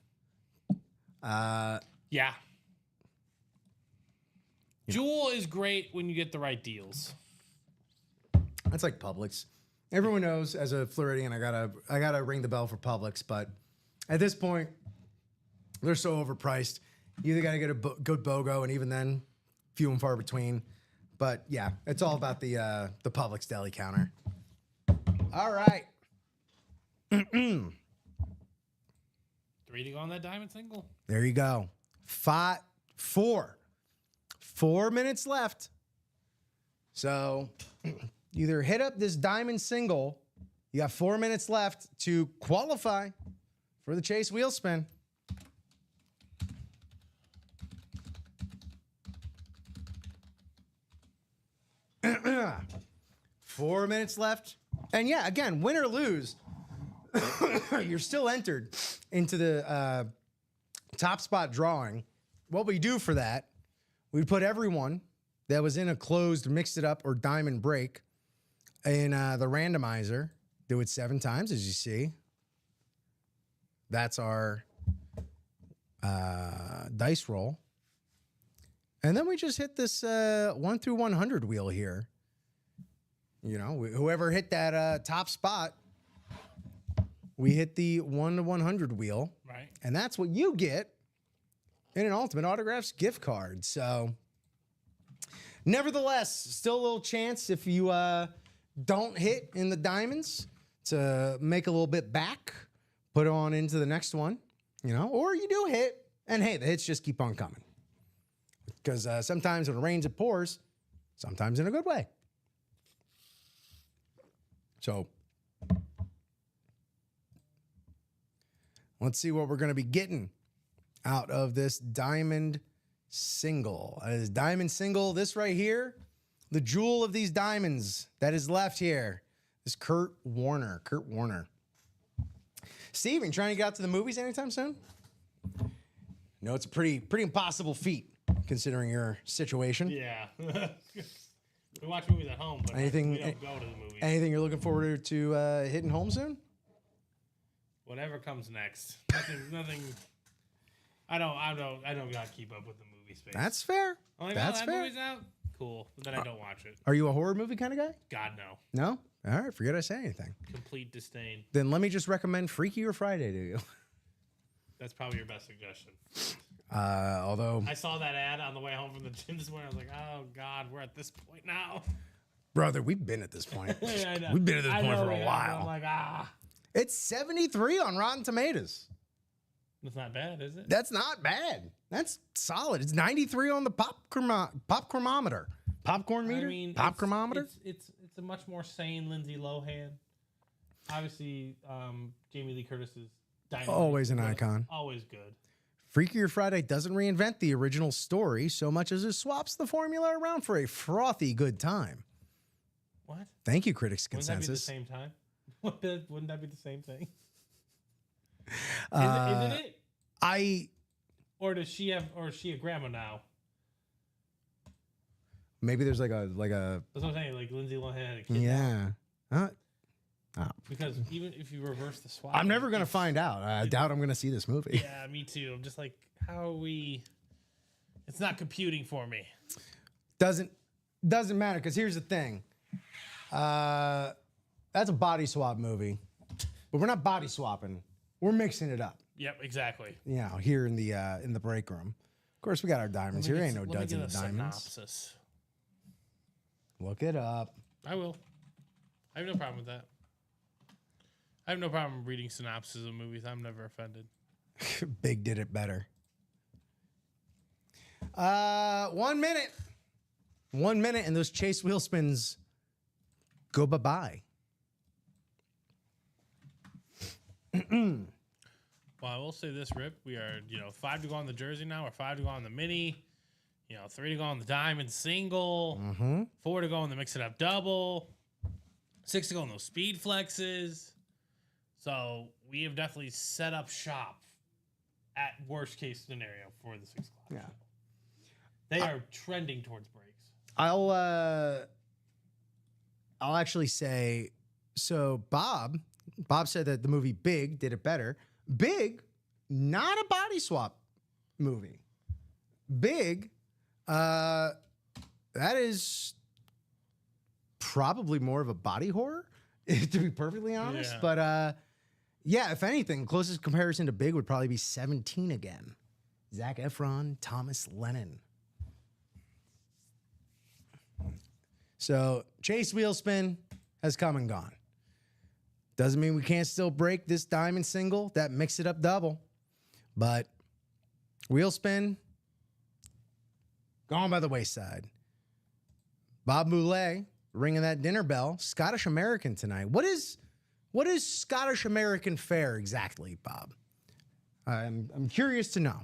Yeah. Jewel is great when you get the right deals. That's like Publix. Everyone knows as a Floridian, I gotta ring the bell for Publix, but at this point, they're so overpriced. You either gotta get a good BOGO, and even then, few and far between. But yeah, it's all about the Publix deli counter. All right. 3 to go on that diamond single. There you go. 4 minutes left. So either hit up this diamond single. You got 4 minutes left to qualify for the Chase wheel spin. Four minutes left. And yeah, again, win or lose, you're still entered into the top spot drawing. What we do for that, we put everyone that was in a closed, mixed it up, or diamond break in the randomizer. Do it 7 times, as you see. That's our dice roll. And then we just hit this 1 through 100 wheel here. Whoever hit that top spot, we hit the 1 to 100 wheel. Right. And that's what you get in an Ultimate Autographs gift card. So, nevertheless, still a little chance if you don't hit in the diamonds to make a little bit back, put on into the next one, or you do hit, and hey, the hits just keep on coming. Because sometimes when it rains, it pours, sometimes in a good way. So, let's see what we're going to be getting out of this diamond single. This diamond single, this right here, the jewel of these diamonds that is left here is Kurt Warner. Kurt Warner. Steven, trying to get out to the movies anytime soon? No, it's a pretty impossible feat considering your situation. Yeah. We watch movies at home, but we don't go to the movies. Anything you're looking forward to hitting home soon? Whatever comes next. Nothing. I don't gotta keep up with the movie space. That's fair. That's that fair. movie's out. Cool, but then I don't watch it. Are you a horror movie kind of guy? God no. No? All right, forget I said anything. Complete disdain. Then let me just recommend Freaky or Friday to you. That's probably your best suggestion. Although I saw that ad on the way home from the gym this morning. I was like, oh God, we're at this point now. Brother, we've been at this point. Yeah, I know. We've been at this point for a I'm while. like, It's 73 on Rotten Tomatoes. That's not bad, is it? That's not bad. That's solid. It's 93 on the pop chromometer. Popcorn meter? I mean, pop chromometer? It's a much more sane Lindsay Lohan. Obviously, Jamie Lee Curtis is dynamite. Always an icon. Always good. Freakier Friday doesn't reinvent the original story so much as it swaps the formula around for a frothy good time. What? Thank you, Critics Wouldn't that be the Consensus. same time? Wouldn't that be the same thing? Isn't it? Or does she have? Or is she a grandma now? Maybe there's like a That's what I'm saying. Like Lindsay Lohan had a kid. yeah. Because even if you reverse the swap, I'm never gonna find out. I doubt I'm gonna see this movie. Yeah, me too. I'm just like, how are we? It's not computing for me. Doesn't matter because here's the thing. That's a body swap movie, but we're not body swapping. We're mixing it up. Yep, exactly. Here in the break room. Of course, we got our diamonds here. Ain't no duds in the diamonds. Synopsis. Look it up. I will. I have no problem with that. I have no problem reading synopses of movies. I'm never offended. Big did it better. 1 minute. 1 minute, and those chase wheel spins go bye-bye. Well, I will say this, Rip. We are, 5 to go on the jersey now, or 5 to go on the mini. 3 to go on the diamond single. 4 to go on the mix it up double. 6 to go, no speed flexes. So we have definitely set up shop at worst case scenario for the 6 o'clock. Yeah. Show. They are trending towards breaks. I'll actually say, so Bob said that the movie Big did it better. Big, not a body swap movie. Big, that is probably more of a body horror, to be perfectly honest. Yeah. But yeah, if anything, closest comparison to Big would probably be 17 again. Zac Efron, Thomas Lennon. So Chase Wheelspin has come and gone. Doesn't mean we can't still break this diamond single, that mix it up double. But Wheelspin, gone by the wayside. Bob Boulay, ringing that dinner bell. Scottish American tonight. What is Scottish American fare exactly, Bob? I'm curious to know.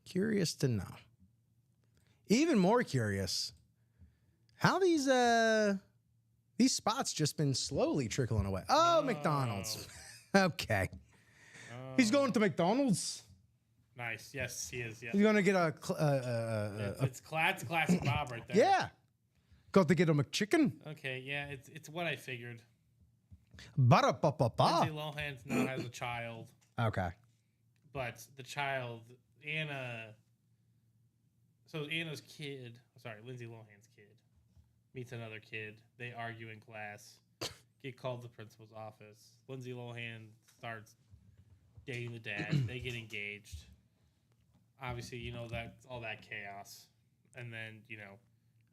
Curious to know. Even more curious, how these spots just been slowly trickling away. Oh, McDonald's. Okay. He's going to McDonald's. Nice. Yes, he is. Yeah. He's going to get It's classic Bob right there. yeah. Got to get a McChicken. Okay. Yeah. It's what I figured. Ba-da-ba-ba-ba. Lindsay Lohan now has a child, Okay. but the child Anna's kid. Sorry, Lindsay Lohan's kid meets another kid. They argue in class. Get called to the principal's office. Lindsay Lohan starts dating the dad. They get engaged. Obviously, that all that chaos, and then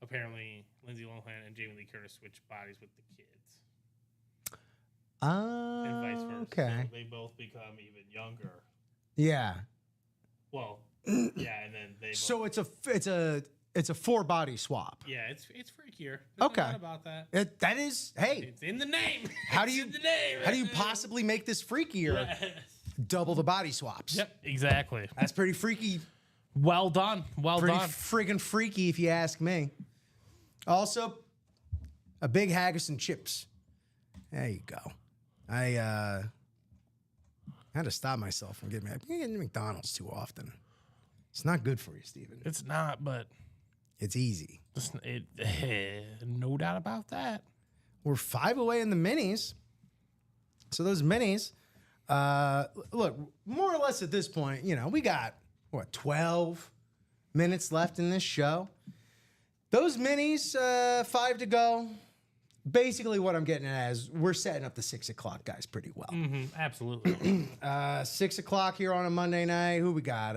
apparently Lindsay Lohan and Jamie Lee Curtis switch bodies with the kids, and vice versa. Okay. So they both become even younger. Yeah. Well, yeah, and then they. So it's a 4-body swap. Yeah, it's freakier. There's Okay. a lot about that. That is, hey, It's in the name. how do It's you in the name. how do you possibly make this freakier? Yes. Double the body swaps. Yep, exactly. That's pretty freaky. Well done. Well Pretty done. friggin' freaky, if you ask me. Also, a big haggis and chips. There you go. I had to stop myself from getting McDonald's too often. It's not good for you, Steven. It's not, but It's easy. No doubt about that. We're 5 away in the minis. So those minis, look, more or less at this point, we got, 12 minutes left in this show. Those minis, 5 to go. Basically what I'm getting at is we're setting up the 6 o'clock guys pretty well. Mm-hmm, absolutely. 6 o'clock here on a Monday night. Who we got?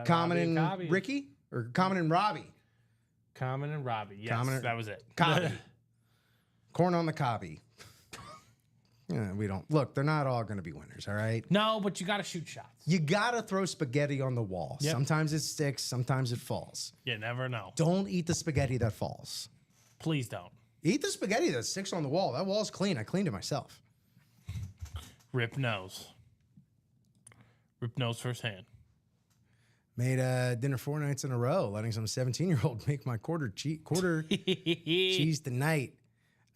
Common Robbie and Cobby. Ricky? Or Common and Robbie? Common and Robbie. Yes, Common and- that was it. Cobby. Corn on the cobby. Yeah, we don't. Look, they're not all going to be winners, all right? No, but you got to shoot shots. You got to throw spaghetti on the wall. Yep. Sometimes it sticks, sometimes it falls. You never know. Don't eat the spaghetti that falls. Please don't. Eat the spaghetti that sticks on the wall. That wall's clean. I cleaned it myself. Rip nose. Rip nose firsthand. Made dinner 4 nights in a row, letting some 17-year-old make my quarter cheese tonight.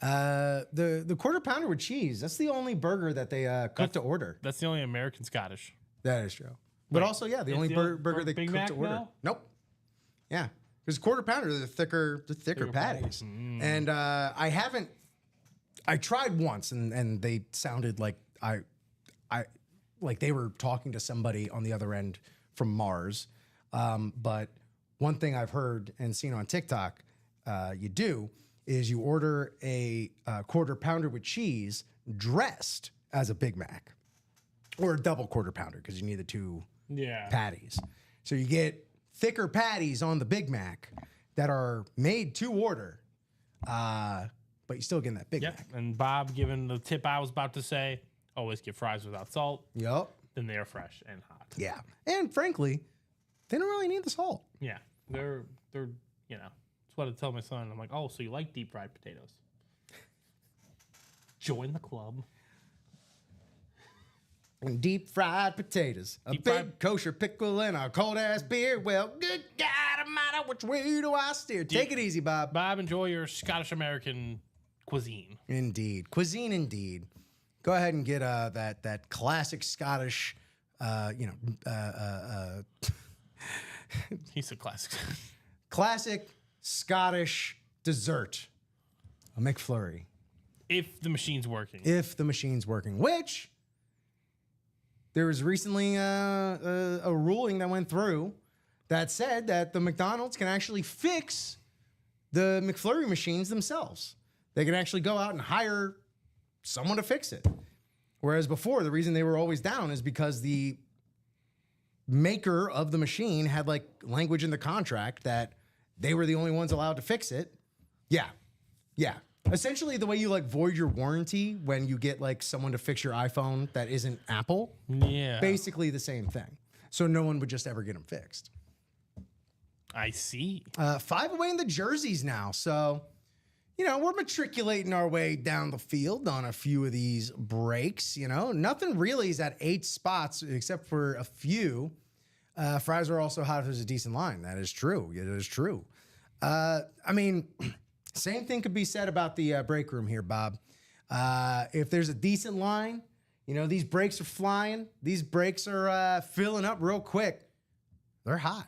The quarter pounder with cheese. That's the only burger that they cook to order. That's the only American Scottish. That is true. But also, yeah, the it's only the only burger they Big cook Mac to order. now? Nope. Yeah, because quarter pounder, the thicker patties. And I tried once, and they sounded like like they were talking to somebody on the other end from Mars. But one thing I've heard and seen on TikTok, you do is you order a quarter pounder with cheese dressed as a Big Mac or a double quarter pounder because you need the 2 patties. So you get thicker patties on the Big Mac that are made to order, but you still get that Big Yep. Mac. And Bob, given the tip I was about to say, always get fries without salt. Yep. Then they are fresh and hot. Yeah. And frankly, they don't really need the salt. Yeah. They're it's what I tell my son. I'm like, oh, so you like deep fried potatoes? Join the club. And deep fried potatoes, a Deep big fried- kosher pickle, and a cold ass beer. Well, good God matter which way do I steer. Take it easy, Bob. Bob, enjoy your Scottish American cuisine. Indeed. Cuisine, indeed. Go ahead and get that classic Scottish, He's a classic. classic Scottish dessert, a McFlurry. If the machine's working. If the machine's working, which there was recently a ruling that went through that said that the McDonald's can actually fix the McFlurry machines themselves. They can actually go out and hire someone to fix it. Whereas before, the reason they were always down is because the maker of the machine had like language in the contract that they were the only ones allowed to fix it. Yeah. Essentially, the way you like void your warranty when you get like someone to fix your iPhone that isn't Apple. Yeah. Basically the same thing. So no one would just ever get them fixed. I see. 5 away in the jerseys now. So, we're matriculating our way down the field on a few of these breaks. Nothing really is at 8 spots except for a few. Fries are also hot if there's a decent line. That is true. It is true. Same thing could be said about the break room here, Bob. If there's a decent line, these breaks are flying. These breaks are filling up real quick. They're hot.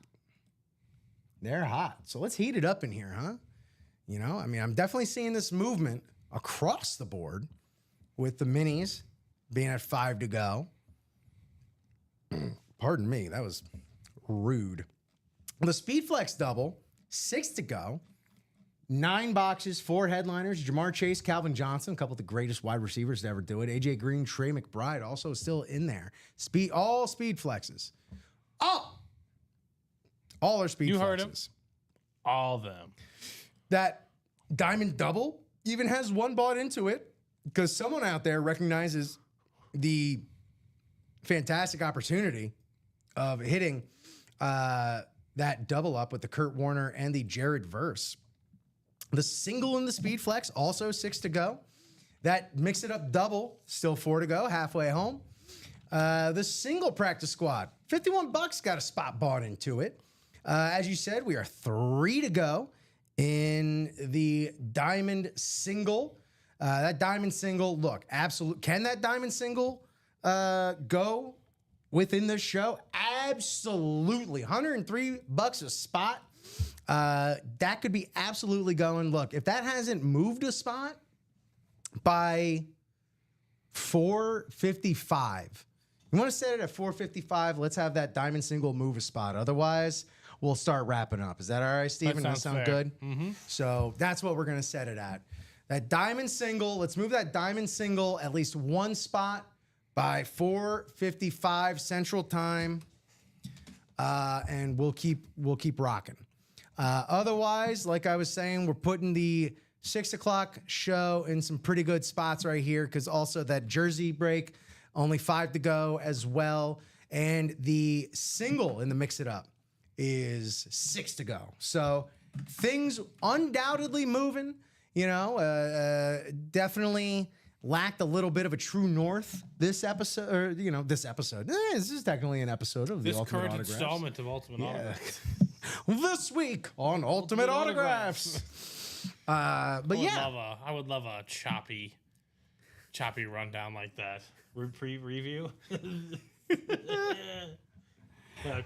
So let's heat it up in here, huh? I'm definitely seeing this movement across the board with the minis being at 5 to go. Pardon me, that was rude. The Speed Flex double, 6 to go. 9 boxes, 4 headliners, Jamar Chase, Calvin Johnson, a couple of the greatest wide receivers to ever do it. AJ Green, Trey McBride also still in there. All speed flexes. All are speed flexes. You heard him. All of them. That diamond double even has one bought into it because someone out there recognizes the fantastic opportunity of hitting that double up with the Kurt Warner and the Jared Verse. The single in the Speed Flex, also 6 to go. That mix it up double, still 4 to go, halfway home. The single practice squad, $51, got a spot bought into it. As you said, we are 3 to go in the diamond single. That diamond single, look, absolute. Can that diamond single go within this show? Absolutely. $103 a spot. That could be absolutely going. Look, if that hasn't moved a spot by 455, you want to set it at 455? Let's have that diamond single move a spot. Otherwise, we'll start wrapping up. Is that all right, Steven? That sound good? Mm-hmm. So that's what we're going to set it at. That diamond single, let's move that diamond single at least one spot by 4:55 Central Time, and we'll keep rocking. Otherwise, like I was saying, we're putting the 6 o'clock show in some pretty good spots right here because also that jersey break, only 5 to go as well. And the single in the Mix It Up is 6 to go. So things undoubtedly moving, definitely lacked a little bit of a true north this episode, or, this episode. This is technically an episode of the Ultimate current Autographs. installment of Ultimate Autographs. This week on Ultimate Autographs. I would love a choppy rundown like that. Review.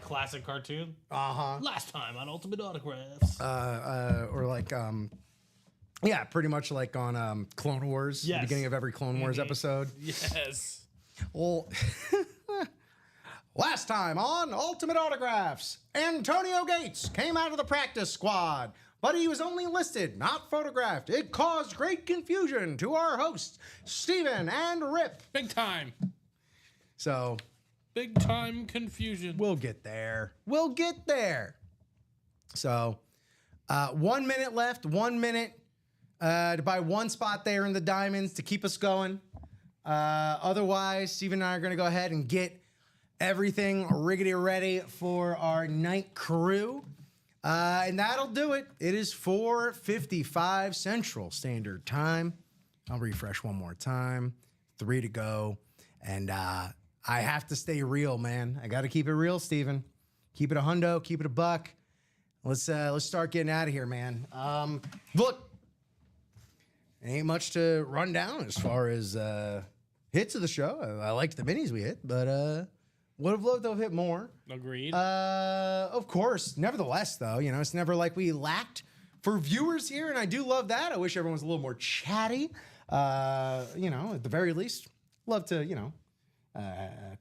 Classic cartoon. Last time on Ultimate Autographs. Or like pretty much like on Clone Wars. Yes. The beginning of every Clone Wars episode. Yes. Well, last time on Ultimate Autographs, Antonio Gates came out of the practice squad, but he was only listed, not photographed. It caused great confusion to our hosts, Steven and Rip. Big time. So, big time confusion. We'll get there. So, 1 minute left, 1 minute to buy one spot there in the diamonds to keep us going. Otherwise, Steven and I are going to go ahead and get everything riggedy ready for our night crew. And that'll do it. It is 4:55 Central Standard Time. I'll refresh one more time. 3 to go. And I have to stay real, man. I got to keep it real, Steven. Keep it a hundo, keep it a buck. let's start getting out of here, man. Look, ain't much to run down as far as hits of the show. I liked the minis we hit, but would have loved to have hit more. Agreed. Of course. Nevertheless, though, it's never like we lacked for viewers here, and I do love that. I wish everyone was a little more chatty. At the very least, love to,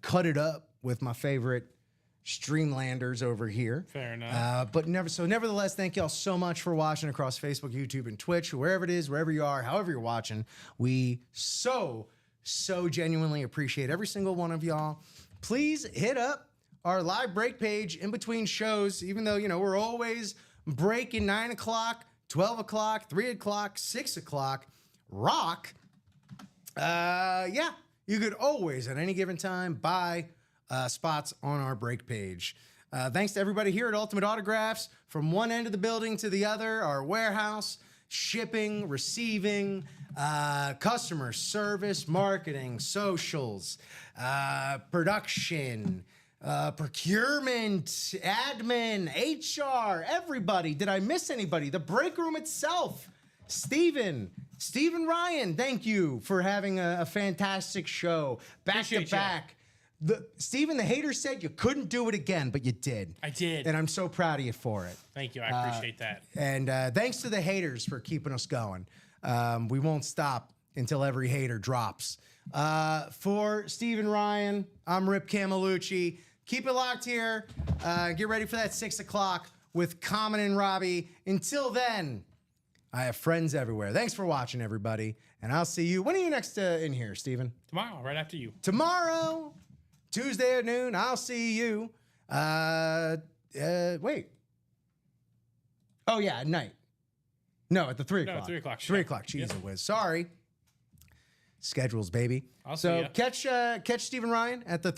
cut it up with my favorite Streamlanders over here. Fair enough. Nevertheless, thank y'all so much for watching across Facebook, YouTube, and Twitch, wherever it is, wherever you are, however you're watching. We so genuinely appreciate every single one of y'all. Please hit up our live break page in between shows, even though, we're always breaking 9 o'clock, 12 o'clock, 3 o'clock, 6 o'clock. Rock. You could always, at any given time, buy spots on our break page. Thanks to everybody here at Ultimate Autographs, from one end of the building to the other, our warehouse, shipping, receiving, customer service, marketing, socials, production, procurement, admin, HR, everybody. Did I miss anybody? The break room itself. Steven Ryan, thank you for having a fantastic show. Back to back. Steven the hater said you couldn't do it again, but you did. I did. And I'm so proud of you for it. Thank you. I appreciate that. And thanks to the haters for keeping us going. We won't stop until every hater drops. For Steven Ryan, I'm Rip Camelucci. Keep it locked here. Get ready for that 6 o'clock with Common and Robbie. Until then, I have friends everywhere. Thanks for watching, everybody. And I'll see you. When are you next in here, Steven? Tomorrow, right after you. Tomorrow, Tuesday at noon, I'll see you. Wait. Oh, yeah, at night. No, at the 3 o'clock. No, 3 o'clock. 3 o'clock. Jeez, it was. Sorry. Schedules, baby. I'll see ya. Catch Steven Ryan at the